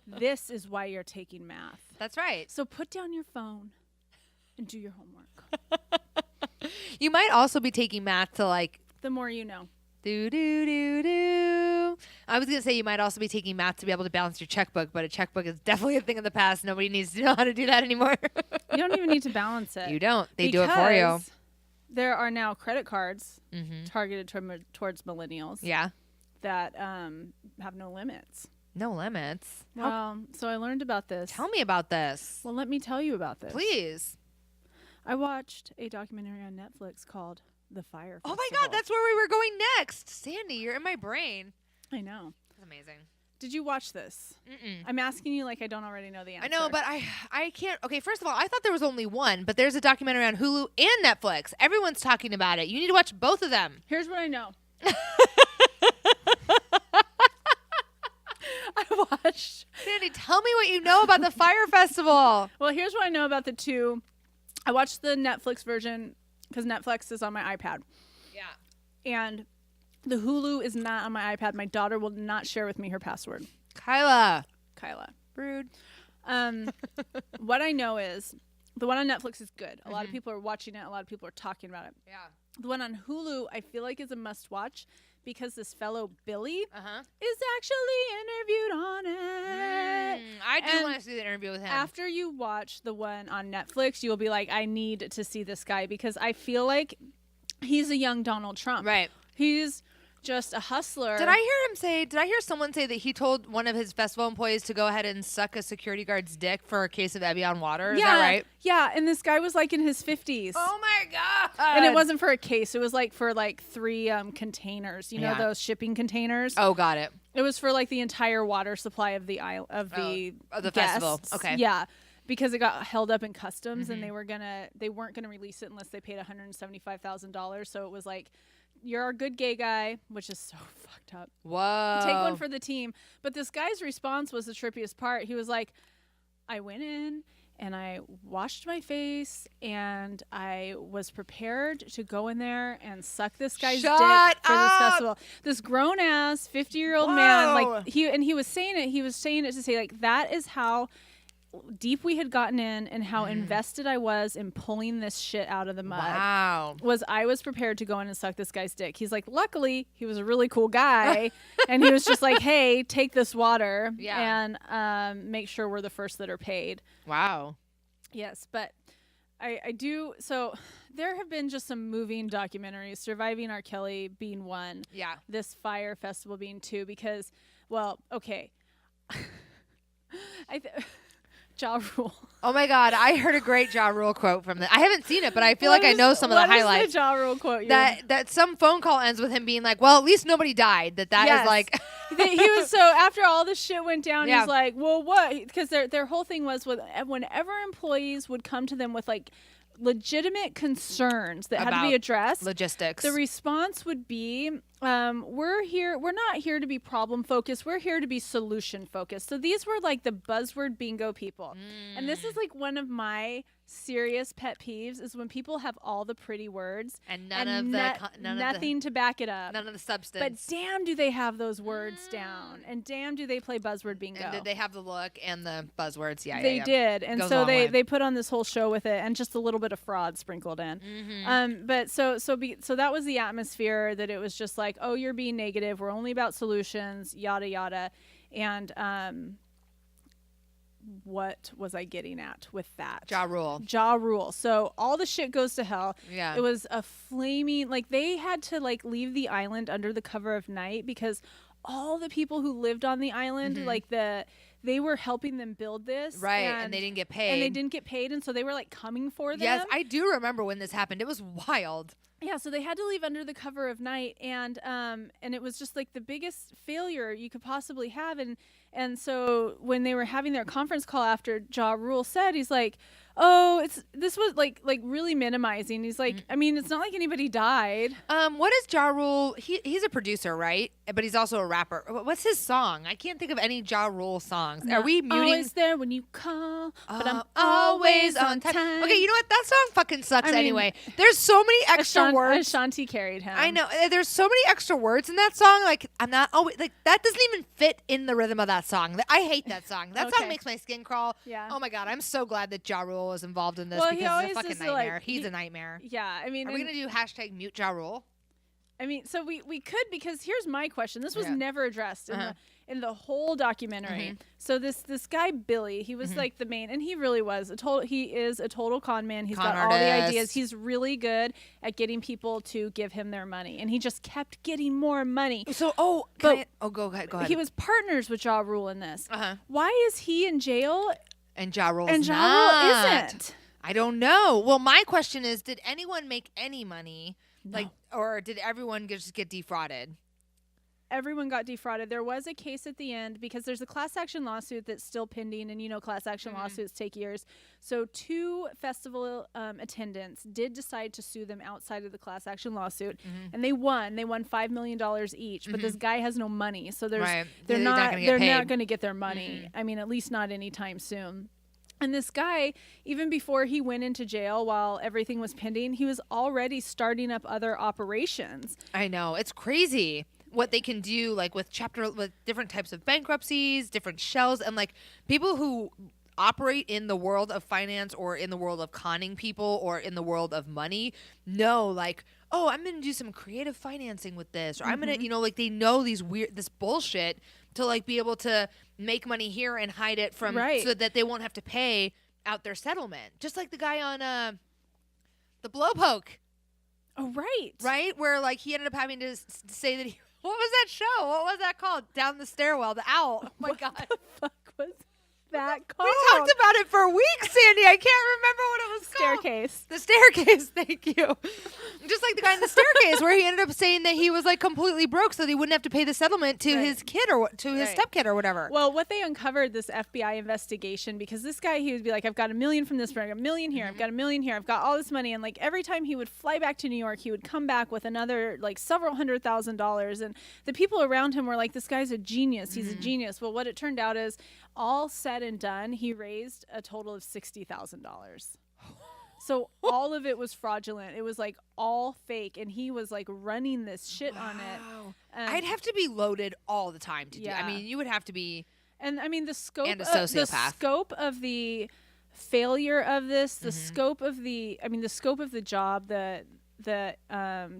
Speaker 2: This is why you're taking math.
Speaker 1: That's right.
Speaker 2: So put down your phone and do your homework.
Speaker 1: You might also be taking math to like...
Speaker 2: The more you know.
Speaker 1: Do. I was going to say you might also be taking math to be able to balance your checkbook, but a checkbook is definitely a thing of the past. Nobody needs to know how to do that anymore.
Speaker 2: You don't even need to balance it.
Speaker 1: You don't. They do it for you.
Speaker 2: There are now credit cards targeted towards millennials.
Speaker 1: Yeah.
Speaker 2: That have no limits.
Speaker 1: No limits?
Speaker 2: Well, so I learned about this.
Speaker 1: Tell me about this.
Speaker 2: Well, let me tell you about this.
Speaker 1: Please.
Speaker 2: I watched a documentary on Netflix called The Fire Festival.
Speaker 1: Oh my God, that's where we were going next. Sandy, you're in my brain.
Speaker 2: I know.
Speaker 1: That's amazing.
Speaker 2: Did you watch this?
Speaker 1: Mm-mm.
Speaker 2: I'm asking you like I don't already know the answer.
Speaker 1: I know, but I can't. Okay, first of all, I thought there was only one, but there's a documentary on Hulu and Netflix. Everyone's talking about it. You need to watch both of them.
Speaker 2: Here's what I know. I watched.
Speaker 1: Sandy, tell me what you know about the Fire Festival.
Speaker 2: Well, here's what I know about the two. I watched the Netflix version because Netflix is on my iPad.
Speaker 1: Yeah.
Speaker 2: And the Hulu is not on my iPad. My daughter will not share with me her password.
Speaker 1: Kyla.
Speaker 2: Rude. What I know is the one on Netflix is good. A lot of people are watching it. A lot of people are talking about it.
Speaker 1: Yeah.
Speaker 2: The one on Hulu I feel like is a must watch because this fellow Billy is actually interviewed on it.
Speaker 1: I do want to see the interview with him.
Speaker 2: After you watch the one on Netflix, you'll be like, I need to see this guy because I feel like he's a young Donald Trump.
Speaker 1: Right.
Speaker 2: He's just a hustler.
Speaker 1: Did I hear someone say that he told one of his festival employees to go ahead and suck a security guard's dick for a case of Evian water? Is that right?
Speaker 2: Yeah, and this guy was like in his 50s.
Speaker 1: Oh my God.
Speaker 2: And it wasn't for a case. It was like for like 3 containers. You know those shipping containers?
Speaker 1: Oh, got it.
Speaker 2: It was for like the entire water supply of the
Speaker 1: festival. Okay.
Speaker 2: Yeah. Because it got held up in customs and they weren't gonna release it unless they paid $175,000. So it was like, you're a good gay guy, which is so fucked up.
Speaker 1: Whoa.
Speaker 2: Take one for the team. But this guy's response was the trippiest part. He was like, I went in and I washed my face and I was prepared to go in there and suck this guy's dick for this festival. This grown ass 50-year-old man, like he was saying it to say like that is how deep we had gotten in and how invested I was in pulling this shit out of the mud.
Speaker 1: Wow.
Speaker 2: I was prepared to go in and suck this guy's dick. He's like, luckily, he was a really cool guy. And he was just like, hey, take this water and make sure we're the first that are paid.
Speaker 1: Wow.
Speaker 2: Yes, but I do. So there have been just some moving documentaries, Surviving R. Kelly being one.
Speaker 1: Yeah.
Speaker 2: This Fire Festival being two because, well, okay. Ja Rule.
Speaker 1: Oh my God, I heard a great Ja Rule quote from that. I haven't seen it, but I feel like I know some of the highlights.
Speaker 2: What is the Ja Rule quote?
Speaker 1: That some phone call ends with him being like, "Well, at least nobody died." That is like.
Speaker 2: He was so after all this shit went down, he's like, "Well, what?" Because their whole thing was whenever employees would come to them with like legitimate concerns that had to be addressed,
Speaker 1: logistics.
Speaker 2: The response would be, we're not here to be problem focused. We're here to be solution focused. So these were like the buzzword bingo people. And this is like one of my serious pet peeves is when people have all the pretty words
Speaker 1: and
Speaker 2: nothing to back it up.
Speaker 1: None of the substance.
Speaker 2: But damn, do they have those words down. And damn, do they play buzzword bingo. And
Speaker 1: did they have the look and the buzzwords? Yeah,
Speaker 2: they did. And so they put on this whole show with it and just a little bit of fraud sprinkled in. But so that was the atmosphere that it was just like, oh, you're being negative. We're only about solutions, yada, yada. And what was I getting at with that?
Speaker 1: Ja Rule.
Speaker 2: Ja Rule. So all the shit goes to hell.
Speaker 1: Yeah.
Speaker 2: It was a flaming, like they had to like leave the island under the cover of night because all the people who lived on the island, like they were helping them build this.
Speaker 1: Right. And they didn't get paid.
Speaker 2: And they didn't get paid. And so they were like coming for them.
Speaker 1: Yes, I do remember when this happened. It was wild.
Speaker 2: Yeah, so they had to leave under the cover of night, and it was just like the biggest failure you could possibly have, and so when they were having their conference call after Ja Rule said, he's like, oh, this was like really minimizing. He's like, I mean, it's not like anybody died.
Speaker 1: What is Ja Rule? He's a producer, right? But he's also a rapper. What's his song? I can't think of any Ja Rule songs. Are we muting?
Speaker 2: Always there when you call, but I'm
Speaker 1: always on time. Okay, you know what? That song fucking sucks anyway. There's so many extra words.
Speaker 2: Ashanti carried him.
Speaker 1: I know. There's so many extra words in that song. Like, I'm not always like that. Doesn't even fit in the rhythm of that song. I hate that song. That song makes my skin crawl.
Speaker 2: Yeah.
Speaker 1: Oh my god, I'm so glad that Ja Rule was involved in this
Speaker 2: well,
Speaker 1: because it's a fucking nightmare. He's a nightmare.
Speaker 2: Yeah, I mean,
Speaker 1: are we gonna do hashtag mute Ja Rule?
Speaker 2: I mean, so we could, because here's my question. This was never addressed in the whole documentary. So this guy Billy, he was like the main, and he really was he is a total con man. He's got all the ideas. He's really good at getting people to give him their money, and he just kept getting more money.
Speaker 1: So go ahead.
Speaker 2: He was partners with Ja Rule in this. Why is he in jail?
Speaker 1: And Ja Rule
Speaker 2: isn't.
Speaker 1: I don't know. Well, my question is, did anyone make any money?
Speaker 2: No.
Speaker 1: Like, or did everyone just get defrauded?
Speaker 2: Everyone got defrauded. There was a case at the end because there's a class action lawsuit that's still pending, and you know class action lawsuits take years. So 2 festival attendants did decide to sue them outside of the class action lawsuit, and they won. They won $5 million each, but this guy has no money, so they're not going to get their money. I mean, at least not anytime soon. And this guy, even before he went into jail while everything was pending, he was already starting up other operations.
Speaker 1: I know. It's crazy what they can do, like with different types of bankruptcies, different shells, and like people who operate in the world of finance or in the world of conning people or in the world of money know, like, oh, I'm going to do some creative financing with this, or I'm going to, like they know this bullshit to like be able to make money here and hide it from so that they won't have to pay out their settlement. Just like the guy on the Blowpoke.
Speaker 2: Oh, right.
Speaker 1: Right? Where like he ended up having to say that what was that show? What was that called? Down the Stairwell, the owl. Oh my God.
Speaker 2: What the fuck was that called?
Speaker 1: We talked about it for weeks, Sandy. I can't remember what it was called.
Speaker 2: Staircase.
Speaker 1: The Staircase. Thank you. Just like the guy in the Staircase, where he ended up saying that he was like completely broke, so that he wouldn't have to pay the settlement to his kid or to his stepkid or whatever.
Speaker 2: Well, what they uncovered, this FBI investigation, because this guy, he would be like, I've got $1 million from this, I've got $1 million here, I've got $1 million here, I've got all this money, and like every time he would fly back to New York, he would come back with another like several $100,000, and the people around him were like, this guy's a genius. He's a genius. Well, what it turned out is, all said and done, he raised a total of $60,000. So all of it was fraudulent. It was like all fake, and he was like running this shit on it.
Speaker 1: I'd have to be loaded all the time to do. I mean, you would have to be.
Speaker 2: And I mean, the scope
Speaker 1: and a sociopath.
Speaker 2: The scope of the failure of this, the scope of the job, the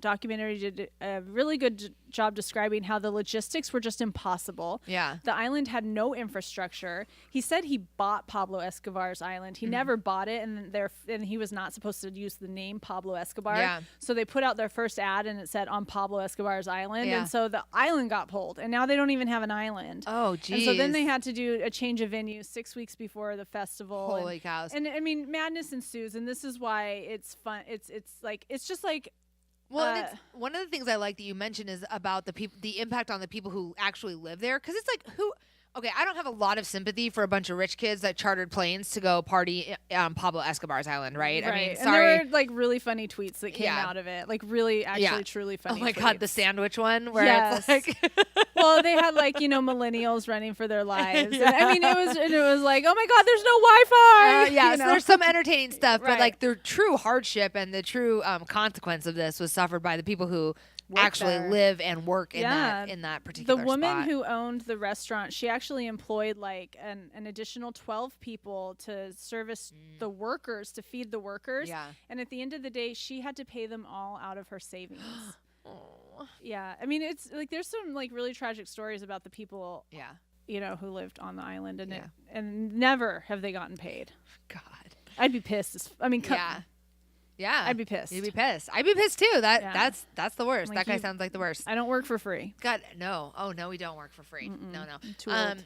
Speaker 2: documentary did a really good job describing how the logistics were just impossible.
Speaker 1: Yeah.
Speaker 2: The island had no infrastructure. He said he bought Pablo Escobar's island. He never bought it, and he was not supposed to use the name Pablo Escobar.
Speaker 1: Yeah.
Speaker 2: So they put out their first ad, and it said on Pablo Escobar's island. And so the island got pulled, and now they don't even have an island.
Speaker 1: Oh, geez.
Speaker 2: And so then they had to do a change of venue 6 weeks before the festival.
Speaker 1: Holy cows.
Speaker 2: And I mean, madness ensues, and this is why it's fun. It's just like.
Speaker 1: Well, one of the things I like that you mentioned is about the impact on the people who actually live there. Because it's like, okay, I don't have a lot of sympathy for a bunch of rich kids that chartered planes to go party on Pablo Escobar's island, right? I mean, sorry.
Speaker 2: And there were like really funny tweets that came out of it. Like really, actually, truly funny
Speaker 1: Oh my
Speaker 2: tweets.
Speaker 1: God, the sandwich one where it's like.
Speaker 2: Well, they had like, millennials running for their lives. And, I mean, it was like, oh my God, there's no Wi-Fi.
Speaker 1: So there's some entertaining stuff, but like the true hardship and the true consequence of this was suffered by the people who actually live and work in that particular
Speaker 2: spot. The woman
Speaker 1: spot.
Speaker 2: who owned the restaurant, she actually employed like an additional 12 people to service the workers, to feed the workers.
Speaker 1: Yeah.
Speaker 2: And at the end of the day, she had to pay them all out of her savings.
Speaker 1: Oh.
Speaker 2: Yeah. I mean, it's like there's some like really tragic stories about the people who lived on the island, and and never have they gotten paid.
Speaker 1: God,
Speaker 2: I'd be pissed.
Speaker 1: Yeah,
Speaker 2: I'd be pissed.
Speaker 1: You'd be pissed. I'd be pissed too. That's the worst.
Speaker 2: Like
Speaker 1: that guy sounds like the worst.
Speaker 2: I don't work for free.
Speaker 1: God, no. Oh no, we don't work for free.
Speaker 2: Mm-mm.
Speaker 1: No.
Speaker 2: I'm too old.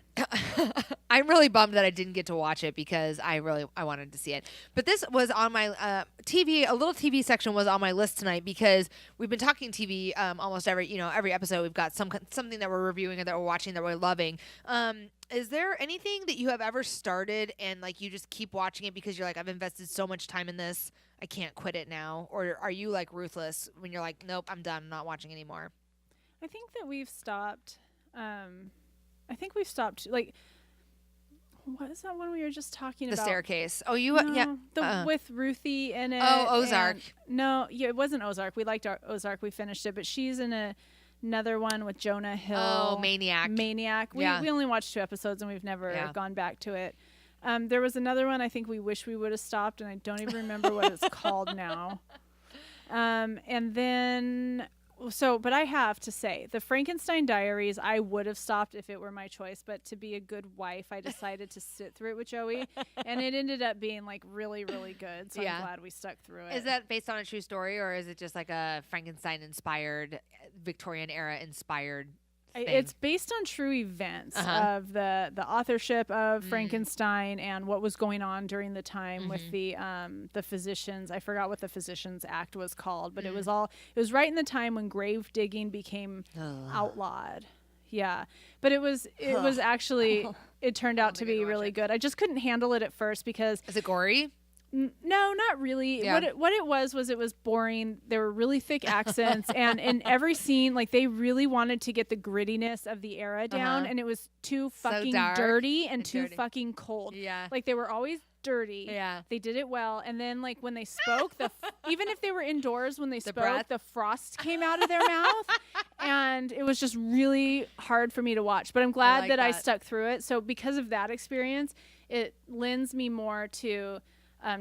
Speaker 1: I'm really bummed that I didn't get to watch it because I wanted to see it. But this was on my TV. A little TV section was on my list tonight because we've been talking TV almost every episode. We've got something that we're reviewing or that we're watching that we're loving. Is there anything that you have ever started and like you just keep watching it because you're like, I've invested so much time in this, I can't quit it now? Or are you like ruthless when you're like, nope, I'm done, I'm not watching anymore?
Speaker 2: I think that we've stopped. Like, what is that one we were just talking about?
Speaker 1: The Staircase. Oh,
Speaker 2: with Ruthie in it.
Speaker 1: Oh, Ozark.
Speaker 2: It wasn't Ozark. We liked Ozark. We finished it, but she's in another one with Jonah Hill.
Speaker 1: Oh, Maniac.
Speaker 2: We only watched 2 episods and we've never gone back to it. There was another one I think we wish we would have stopped, and I don't even remember what it's called now. And then, but I have to say, the Frankenstein Diaries, I would have stopped if it were my choice, but to be a good wife, I decided to sit through it with Joey, and it ended up being like really, really good. So I'm glad we stuck through it.
Speaker 1: Is that based on a true story, or is it just like a Frankenstein-inspired, Victorian era-inspired thing?
Speaker 2: It's based on true events of the authorship of Frankenstein and what was going on during the time with the physicians. I forgot what the Physicians Act was called, but it was right in the time when grave digging became outlawed. Yeah, but it was actually it turned out to be really good. I just couldn't handle it at first because
Speaker 1: is it gory?
Speaker 2: No, not really.
Speaker 1: Yeah.
Speaker 2: What it was boring. There were really thick accents, and in every scene, like they really wanted to get the grittiness of the era down, and it was too fucking dirty and too fucking cold.
Speaker 1: Yeah,
Speaker 2: like they were always dirty.
Speaker 1: Yeah,
Speaker 2: they did it well, and then like when they spoke, even if they were indoors when they spoke, the frost came out of their mouth, and it was just really hard for me to watch. But I'm glad that I stuck through it. So because of that experience, it lends me more to.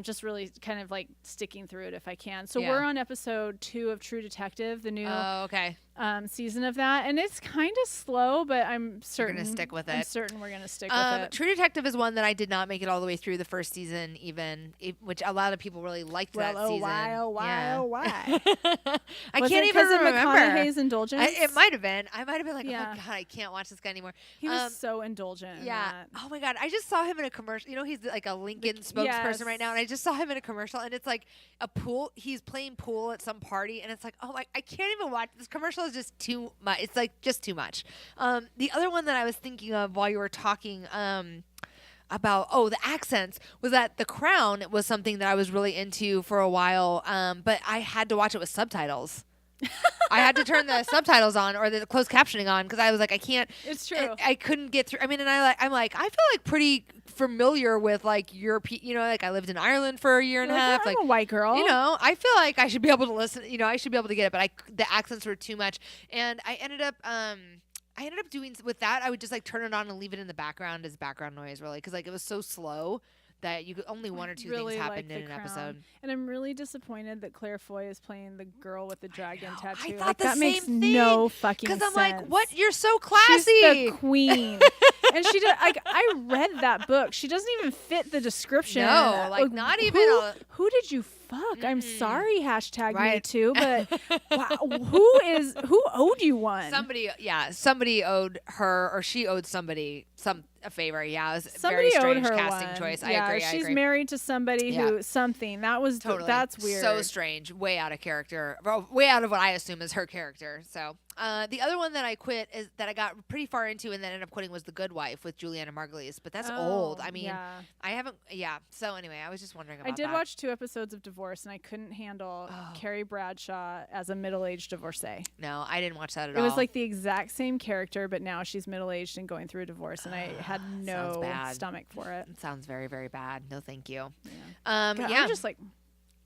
Speaker 2: Just really kind of like sticking through it if I can. So we're on episode 2 of True Detective, the new season of that, and it's kind of slow, but I'm certain
Speaker 1: we're gonna stick with it.
Speaker 2: I'm certain we're gonna stick with it.
Speaker 1: True Detective is one that I did not make it all the way through the first season, which a lot of people really liked that season.
Speaker 2: Why?
Speaker 1: I can't even remember.
Speaker 2: McConaughey's indulgence?
Speaker 1: It might have been. I might have been like, oh God, I can't watch this guy anymore.
Speaker 2: He was so indulgent.
Speaker 1: Yeah. Oh my God, I just saw him in a commercial. He's like a Lincoln spokesperson right now, and I just saw him in a commercial, and it's like a pool. He's playing pool at some party, and it's like, oh my, I can't even watch this commercial. Is just too much. It's like just too much. The other one that I was thinking of while you were talking about the accents was that The Crown was something that I was really into for a while, but I had to watch it with subtitles. I had to turn the subtitles on or the closed captioning on because I was like, I can't.
Speaker 2: It's true.
Speaker 1: I couldn't get through. I mean, and I'm like, I feel like pretty familiar with like European. Like I lived in Ireland for a year and a half.
Speaker 2: I'm a white girl.
Speaker 1: I feel like I should be able to listen. I should be able to get it, but the accents were too much, and I ended up doing with that. I would just like turn it on and leave it in the background as background noise, really, because like it was so slow. That you could only one or two things happened in an episode.
Speaker 2: And I'm really disappointed that Claire Foy is playing the girl with the dragon tattoo.
Speaker 1: I thought
Speaker 2: that
Speaker 1: same
Speaker 2: makes
Speaker 1: thing.
Speaker 2: No fucking sense.
Speaker 1: Because I'm like, what? You're so classy.
Speaker 2: She's the queen. And she did. Like, I read that book. She doesn't even fit the description.
Speaker 1: No, like not even.
Speaker 2: Who did you fuck? I'm sorry. # me too. But wow, who owed you one?
Speaker 1: Somebody owed her, or she owed somebody a favor. Yeah, it was
Speaker 2: somebody
Speaker 1: very strange
Speaker 2: owed her
Speaker 1: casting
Speaker 2: one.
Speaker 1: choice.
Speaker 2: Yeah,
Speaker 1: I agree.
Speaker 2: She's married to somebody who something that was
Speaker 1: totally
Speaker 2: that's weird.
Speaker 1: So strange. Way out of character. Way out of what I assume is her character. So the other one that I quit is that I got pretty far into and then ended up quitting was The Good Wife with Juliana Margulies. But that's old. I mean, I haven't. Yeah. So anyway, I was just wondering about that.
Speaker 2: I did watch 2 episodes of Divorce and I couldn't handle Carrie Bradshaw as a middle-aged divorcee.
Speaker 1: No, I didn't watch that at all.
Speaker 2: It was like the exact same character, but now she's middle-aged and going through a divorce, and I had no stomach for it.
Speaker 1: It sounds very, very bad. No, thank you.
Speaker 2: Yeah. God, I'm just like,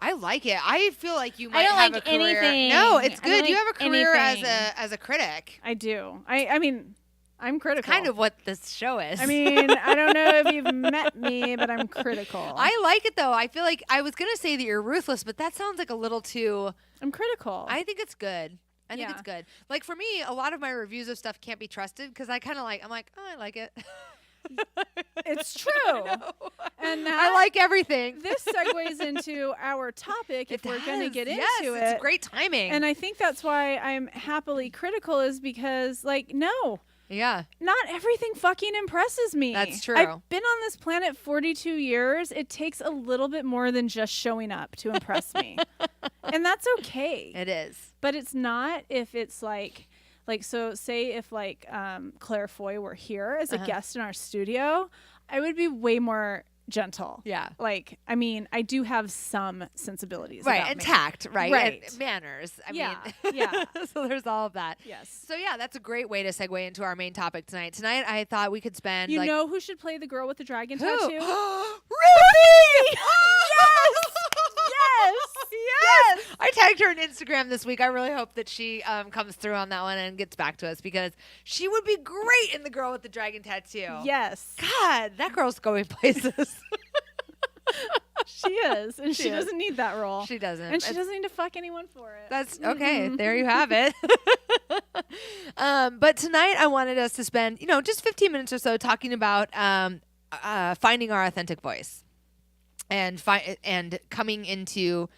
Speaker 1: I like it. I feel like you might have
Speaker 2: like
Speaker 1: a career.
Speaker 2: Anything.
Speaker 1: No, it's good.
Speaker 2: Like
Speaker 1: you have a career
Speaker 2: anything.
Speaker 1: as a critic.
Speaker 2: I do. I mean, I'm critical.
Speaker 1: It's kind of what this show is.
Speaker 2: I mean, I don't know if you've met me, but I'm critical.
Speaker 1: I like it though. I feel like I was gonna say that you're ruthless, but that sounds like a little too.
Speaker 2: I'm critical.
Speaker 1: I think it's good. I think it's good. Like for me, a lot of my reviews of stuff can't be trusted because I kind of I'm like, oh, I like it.
Speaker 2: It's true. And
Speaker 1: I like everything.
Speaker 2: This segues into our topic if we're going to get into it.
Speaker 1: It's great timing.
Speaker 2: And I think that's why I'm happily critical is because, like, no.
Speaker 1: Yeah.
Speaker 2: Not everything fucking impresses me.
Speaker 1: That's true.
Speaker 2: I've been on this planet 42 years. It takes a little bit more than just showing up to impress me. And that's okay.
Speaker 1: It is.
Speaker 2: But it's not if it's like so say if Claire Foy were here as a guest in our studio, I would be way more gentle.
Speaker 1: Yeah.
Speaker 2: Like, I mean, I do have some sensibilities.
Speaker 1: Right. And tact, right?
Speaker 2: Right.
Speaker 1: And manners. I mean.
Speaker 2: Yeah.
Speaker 1: So there's all of that.
Speaker 2: Yes.
Speaker 1: So yeah, that's a great way to segue into our main topic tonight. Tonight, I thought we could spend
Speaker 2: You know who should play the girl with the dragon tattoo?
Speaker 1: Ruby!
Speaker 2: Yes!
Speaker 1: Yes! I tagged her on Instagram this week. I really hope that she comes through on that one and gets back to us because she would be great in The Girl with the Dragon Tattoo.
Speaker 2: Yes.
Speaker 1: God, that girl's going places.
Speaker 2: She is. And she doesn't need that role.
Speaker 1: She doesn't.
Speaker 2: And she doesn't need to fuck anyone for it.
Speaker 1: That's okay. There you have it. But tonight I wanted us to spend, just 15 minutes or so talking about finding our authentic voice and coming into,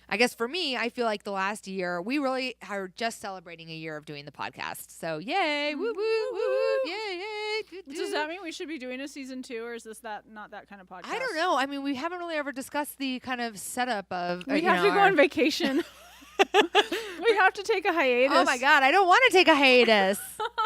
Speaker 1: I guess for me, I feel like the last year, we really are just celebrating a year of doing the podcast. So yay, woo, woo, woo, woo, yay, yay.
Speaker 2: Does that mean we should be doing a season 2 or is this not that kind of podcast?
Speaker 1: I don't know. I mean, we haven't really ever discussed the kind of setup of,
Speaker 2: we have to go on vacation. We have to take a hiatus.
Speaker 1: Oh my God, I don't want to take a hiatus.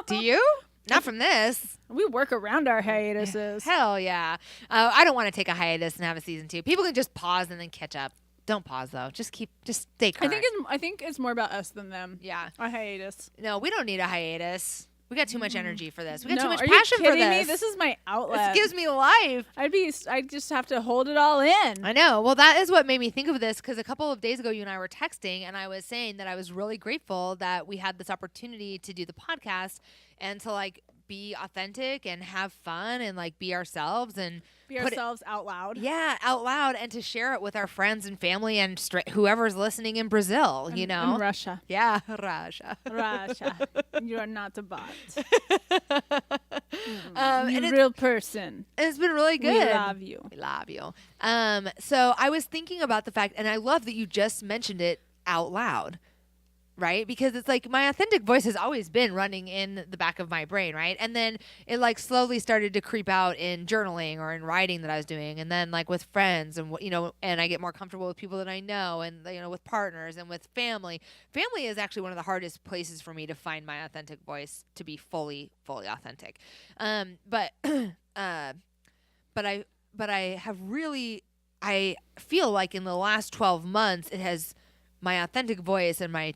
Speaker 1: Do you? Not from this.
Speaker 2: We work around our hiatuses.
Speaker 1: Hell yeah. I don't want to take a hiatus and have a season 2. People can just pause and then catch up. Don't pause though. Just stay current.
Speaker 2: I think it's more about us than them.
Speaker 1: Yeah.
Speaker 2: A hiatus.
Speaker 1: No, we don't need a hiatus. We got too much energy for this. We got
Speaker 2: No,
Speaker 1: too much
Speaker 2: are
Speaker 1: passion
Speaker 2: you
Speaker 1: for
Speaker 2: kidding
Speaker 1: this.
Speaker 2: me? This is my outlet.
Speaker 1: This gives me life.
Speaker 2: I just have to hold it all in.
Speaker 1: I know. Well, that is what made me think of this because a couple of days ago, you and I were texting, and I was saying that I was really grateful that we had this opportunity to do the podcast and to be authentic and have fun and be ourselves and
Speaker 2: be ourselves out loud.
Speaker 1: Yeah, out loud, and to share it with our friends and family and whoever's listening in Brazil,
Speaker 2: In Russia.
Speaker 1: Yeah, Russia.
Speaker 2: Russia. You are not a bot.
Speaker 1: And
Speaker 2: You're a real person.
Speaker 1: It's been really good.
Speaker 2: We love you.
Speaker 1: We love you. So I was thinking about the fact, and I love that you just mentioned it out loud. Right? Because it's my authentic voice has always been running in the back of my brain, right? And then it slowly started to creep out in journaling or in writing that I was doing. And then with friends and, and I get more comfortable with people that I know and, with partners and with family. Family is actually one of the hardest places for me to find my authentic voice to be fully authentic. But I have really, I feel like in the last 12 months, my authentic voice and my,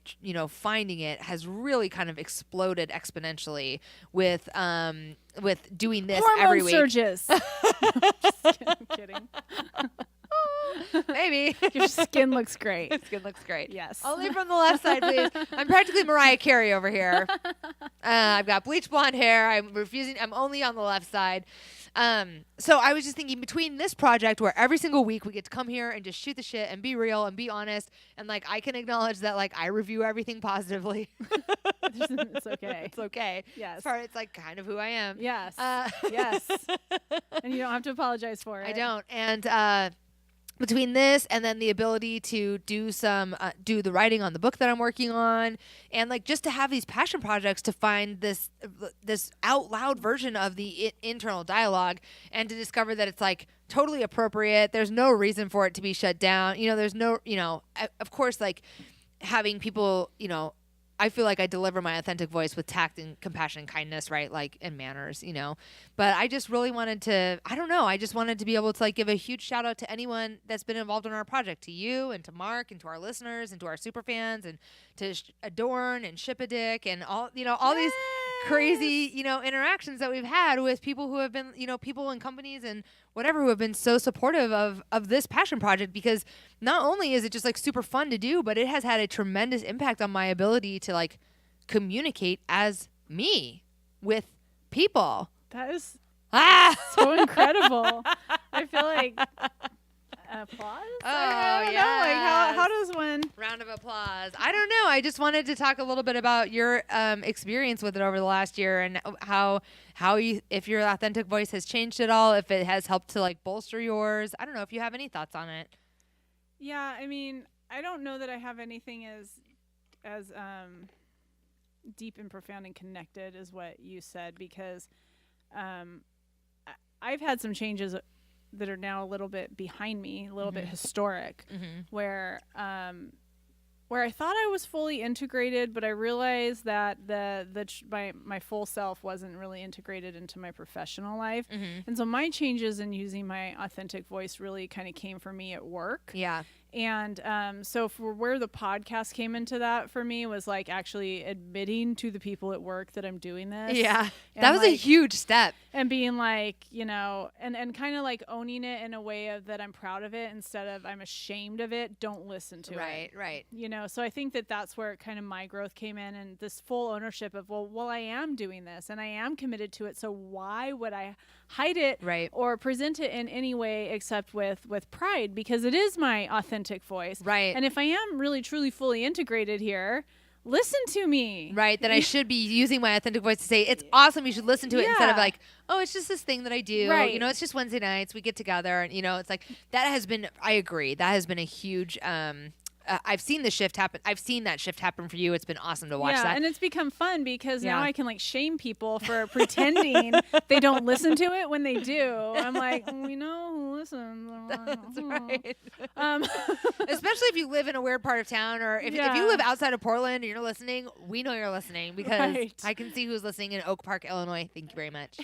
Speaker 1: finding it has really kind of exploded exponentially with doing this
Speaker 2: Hormone
Speaker 1: every week.
Speaker 2: Surges. I'm kidding.
Speaker 1: Maybe.
Speaker 2: Your skin looks great.
Speaker 1: Your skin looks great.
Speaker 2: Yes.
Speaker 1: Only from the left side, please. I'm practically Mariah Carey over here. I've got bleach blonde hair. I'm only on the left side. So I was just thinking between this project where every single week we get to come here and just shoot the shit and be real and be honest and I can acknowledge that I review everything positively.
Speaker 2: It's okay.
Speaker 1: It's okay.
Speaker 2: Yes.
Speaker 1: It's kind of who I am.
Speaker 2: Yes. Yes. And you don't have to apologize for it.
Speaker 1: I don't. And between this and then the ability to do the writing on the book that I'm working on and just to have these passion projects to find this out loud version of the internal dialogue and to discover that it's totally appropriate. There's no reason for it to be shut down. There's no, of course, having people, I feel like I deliver my authentic voice with tact and compassion and kindness, right? And manners, But I just really wanted to, I don't know, I just wanted to be able to give a huge shout out to anyone that's been involved in our project, to you and to Mark and to our listeners and to our super fans and to Adorn and Ship a Dick and all, all these crazy, interactions that we've had with people who have been, people and companies and whatever who have been so supportive of this passion project because not only is it just super fun to do, but it has had a tremendous impact on my ability to communicate as me with people.
Speaker 2: That is so incredible. I feel like applause?
Speaker 1: Oh,
Speaker 2: I don't know. Like how does one
Speaker 1: round of applause? I don't know. I just wanted to talk a little bit about your experience with it over the last year and how you, if your authentic voice has changed at all, if it has helped to like bolster yours. I don't know if you have any thoughts on it.
Speaker 2: Yeah, I mean, I don't know that I have anything as deep and profound and connected as what you said, because I've had some changes that are now a little bit behind me, a little bit historic, where I thought I was fully integrated, but I realized that my full self wasn't really integrated into my professional life. And so my changes in using my authentic voice really kind of came for me at work.
Speaker 1: Yeah.
Speaker 2: And so for where the podcast came into that for me was like actually admitting to the people at work that I'm doing this.
Speaker 1: Yeah. That was like a huge step.
Speaker 2: And being like, you know, and kind of like owning it in a way of that I'm proud of it instead of I'm ashamed of it. Don't listen to it.
Speaker 1: Right.
Speaker 2: You know, so I think that's where kind of my growth came in, and this full ownership of, well, I am doing this and I am committed to it. So why would I hide it or present it in any way except with pride? Because it is my authentic voice.
Speaker 1: Right.
Speaker 2: And if I am really, truly, fully integrated here, listen to me.
Speaker 1: Right. That I should be using my authentic voice to say, it's awesome. You should listen to it instead of like, oh, it's just this thing that I do.
Speaker 2: Right.
Speaker 1: You know, it's just Wednesday nights. We get together and, you know, it's like that has been, I agree. That has been a huge, I've seen the shift happen. I've seen that shift happen for you. It's been awesome to watch that.
Speaker 2: Yeah, and it's become fun because now I can like shame people for pretending they don't listen to it when they do. I'm like, we know who listens.
Speaker 1: That's right. Especially if you live in a weird part of town, or if you live outside of Portland and you're listening, we know you're listening because I can see who's listening in Oak Park, Illinois. Thank you very much.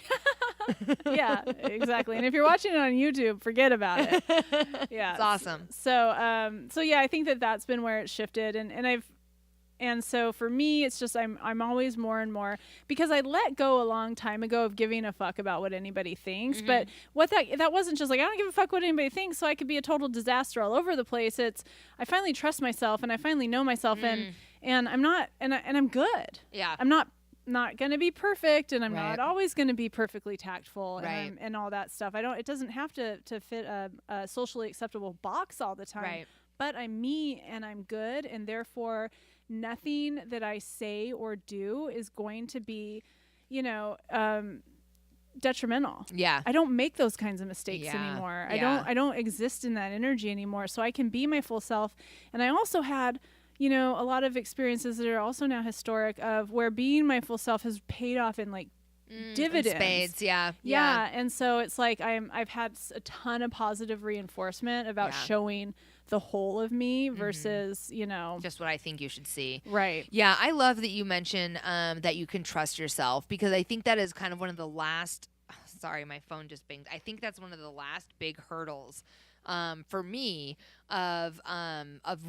Speaker 2: Yeah, exactly. And if you're watching it on YouTube, forget about it. Yeah,
Speaker 1: it's awesome.
Speaker 2: So yeah, I think that's been where it shifted, and so for me, it's just I'm always more and more, because I let go a long time ago of giving a fuck about what anybody thinks. But what that wasn't just like I don't give a fuck what anybody thinks, so I could be a total disaster all over the place. It's I finally trust myself and I finally know myself, and I'm not and I'm good.
Speaker 1: Yeah,
Speaker 2: I'm not going to be perfect, and I'm not always going to be perfectly tactful and all that stuff. It doesn't have to fit a socially acceptable box all the time.
Speaker 1: Right.
Speaker 2: But I'm me and I'm good, and therefore nothing that I say or do is going to be, you know, detrimental.
Speaker 1: Yeah.
Speaker 2: I don't make those kinds of mistakes anymore. I don't exist in that energy anymore. So I can be my full self. And I also had, you know, a lot of experiences that are also now historic of where being my full self has paid off in like dividends.
Speaker 1: Spades,
Speaker 2: yeah. And so it's like I've had a ton of positive reinforcement about showing the whole of me versus, you know,
Speaker 1: just what I think you should see.
Speaker 2: Right.
Speaker 1: Yeah. I love that you mentioned that you can trust yourself, because I think that is kind of one of the last, sorry, my phone just binged. I think that's one of the last big hurdles for me of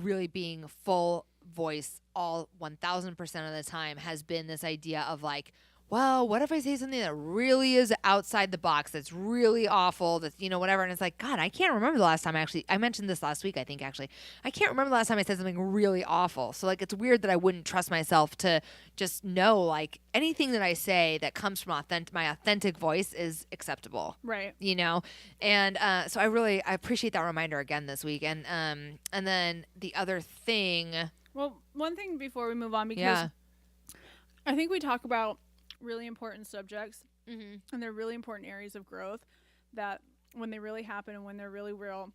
Speaker 1: really being full voice all 1000% of the time has been this idea of like, well, what if I say something that really is outside the box, that's really awful, that's, you know, whatever. And it's like, God, I can't remember the last time I mentioned this last week, I think, actually. I can't remember the last time I said something really awful. So, like, it's weird that I wouldn't trust myself to just know, like, anything that I say that comes from my authentic voice is acceptable.
Speaker 2: Right.
Speaker 1: You know? And so I appreciate that reminder again this week. And then the other thing.
Speaker 2: Well, one thing before we move on, because I think we talk about really important subjects, and they're really important areas of growth that when they really happen and when they're really real,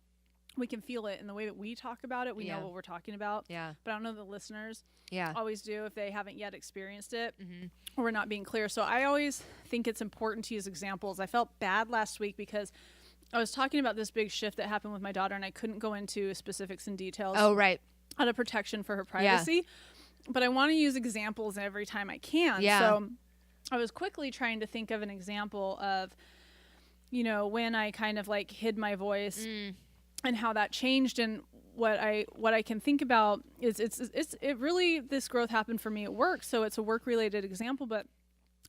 Speaker 2: we can feel it in the way that we talk about it. We know what we're talking about. Yeah. But I don't know the listeners always do if they haven't yet experienced it or we're not being clear. So I always think it's important to use examples. I felt bad last week because I was talking about this big shift that happened with my daughter, and I couldn't go into specifics and details.
Speaker 1: Oh, right.
Speaker 2: Out of protection for her privacy. Yeah. But I want to use examples every time I can.
Speaker 1: Yeah.
Speaker 2: So I was quickly trying to think of an example of, you know, when I kind of like hid my voice and how that changed. And what I can think about is it really, this growth happened for me at work. So it's a work related example, but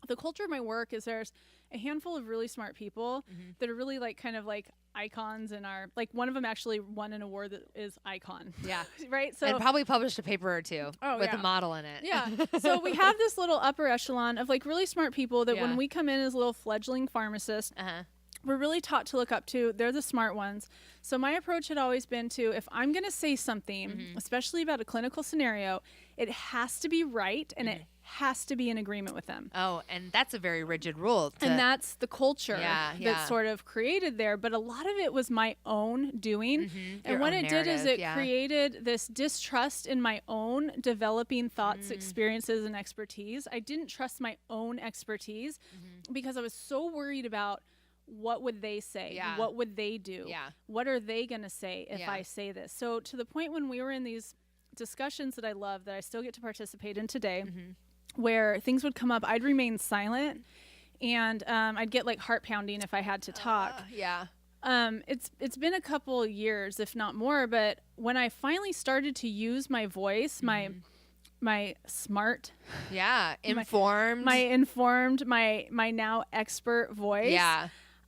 Speaker 2: the culture of my work is there's a handful of really smart people that are really like kind of like icons in our, like one of them actually won an award that is icon.
Speaker 1: Yeah.
Speaker 2: Right. So
Speaker 1: and probably published a paper or two with a model in it.
Speaker 2: Yeah. So we have this little upper echelon of like really smart people that when we come in as little fledgling pharmacists, we're really taught to look up to. They're the smart ones. So my approach had always been to, if I'm going to say something, especially about a clinical scenario, it has to be right and it has to be in agreement with them.
Speaker 1: Oh, and that's a very rigid rule.
Speaker 2: And that's the culture that sort of created there. But a lot of it was my own doing. And what it did is it created this distrust in my own developing thoughts, experiences, and expertise. I didn't trust my own expertise because I was so worried about what would they say? What would they do? What are they going to say if I say this? So to the point when we were in these discussions that I love, that I still get to participate in today, where things would come up, I'd remain silent, and I'd get like heart pounding if I had to talk. It's been a couple years, if not more, but when I finally started to use my voice, my smart,
Speaker 1: informed,
Speaker 2: my now expert voice,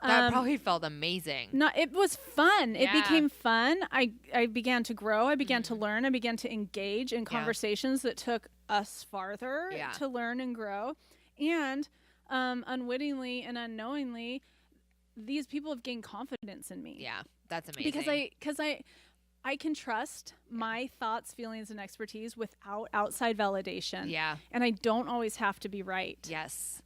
Speaker 1: that probably felt amazing.
Speaker 2: No, it was fun. It became fun. I began to grow. I began to learn. I began to engage in conversations that took us farther to learn and grow. And unwittingly and unknowingly, these people have gained confidence in me.
Speaker 1: Yeah, that's amazing.
Speaker 2: Because I can trust my thoughts, feelings, and expertise without outside validation. And I don't always have to be right.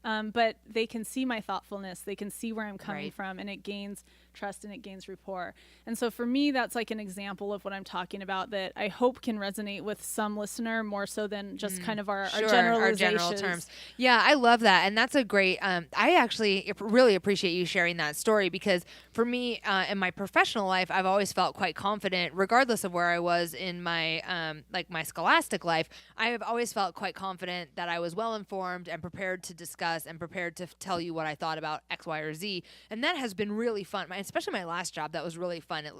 Speaker 2: But they can see my thoughtfulness. They can see where I'm coming from, and it gains trust and it gains rapport. And so for me, that's like an example of what I'm talking about that I hope can resonate with some listener more so than just kind of our general terms.
Speaker 1: Yeah, I love that. And that's a great, I actually really appreciate you sharing that story, because for me, in my professional life, I've always felt quite confident, regardless of where I was in my, like my scholastic life. I have always felt quite confident that I was well informed and prepared to discuss and prepared to tell you what I thought about X, Y, or Z. And that has been really fun. Especially my last job, that was really fun. It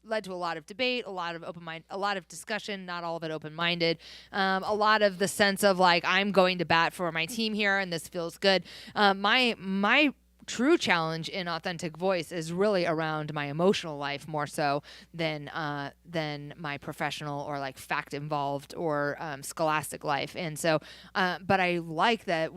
Speaker 1: led to a lot of debate, a lot of a lot of discussion, not all of it open-minded, a lot of the sense of like, I'm going to bat for my team here and this feels good. My true challenge in Authentic Voice is really around my emotional life more so than my professional or like fact involved or scholastic life. And so, but I like that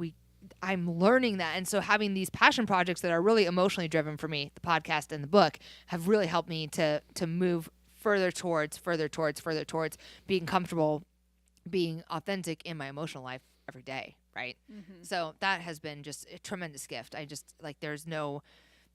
Speaker 1: I'm learning that. And so having these passion projects that are really emotionally driven for me, the podcast and the book, have really helped me to move further towards being comfortable, being authentic in my emotional life every day. Right. So that has been just a tremendous gift. I just like, there's no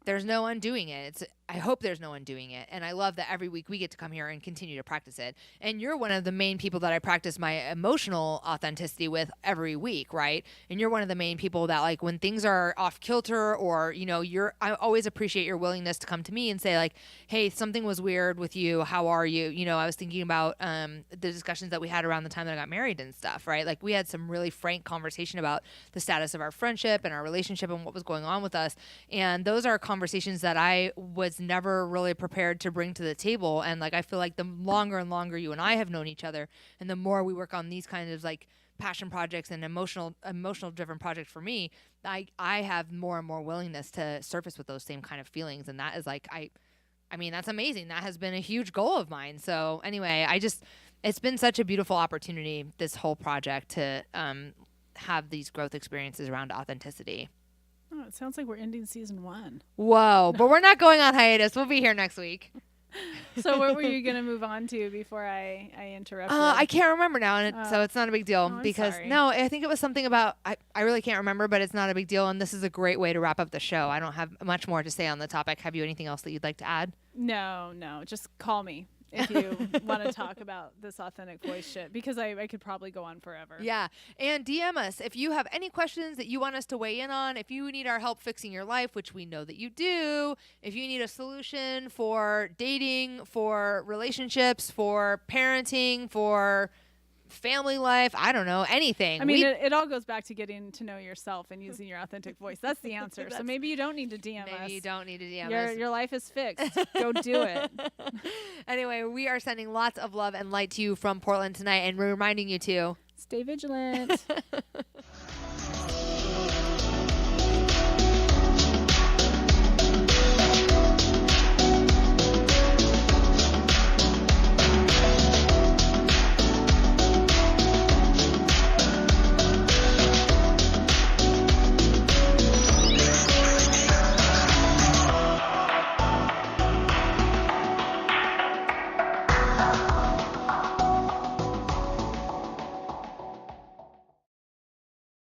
Speaker 1: undoing it. I hope there's no undoing it. And I love that every week we get to come here and continue to practice it. And you're one of the main people that I practice my emotional authenticity with every week, right? And you're one of the main people that, like, when things are off kilter or, you know, I always appreciate your willingness to come to me and say, like, hey, something was weird with you. How are you? You know, I was thinking about the discussions that we had around the time that I got married and stuff, right? Like, we had some really frank conversation about the status of our friendship and our relationship and what was going on with us. And those are conversations that I was never really prepared to bring to the table. And like, I feel like the longer and longer you and I have known each other, and the more we work on these kinds of like passion projects and emotional driven projects for me, I have more and more willingness to surface with those same kind of feelings. And that is like, I mean, that's amazing. That has been a huge goal of mine. So anyway, it's been such a beautiful opportunity, this whole project, to have these growth experiences around authenticity.
Speaker 2: Oh, it sounds like we're ending season 1.
Speaker 1: Whoa, but we're not going on hiatus. We'll be here next week.
Speaker 2: So what were you going to move on to before I interrupted?
Speaker 1: I can't remember now, and so it's not a big deal. I think it was something about, I really can't remember, but it's not a big deal, and this is a great way to wrap up the show. I don't have much more to say on the topic. Have you anything else that you'd like to add?
Speaker 2: No, just call me if you want to talk about this authentic voice shit, because I could probably go on forever.
Speaker 1: Yeah. And DM us if you have any questions that you want us to weigh in on, if you need our help fixing your life, which we know that you do, if you need a solution for dating, for relationships, for parenting, for family life, I don't know, anything.
Speaker 2: I mean, it all goes back to getting to know yourself and using your authentic voice. That's the answer. So maybe you don't need to DM us.
Speaker 1: Maybe you don't need to DM us.
Speaker 2: Your life is fixed. Go do it.
Speaker 1: Anyway, we are sending lots of love and light to you from Portland tonight, and we're reminding you to
Speaker 2: stay vigilant.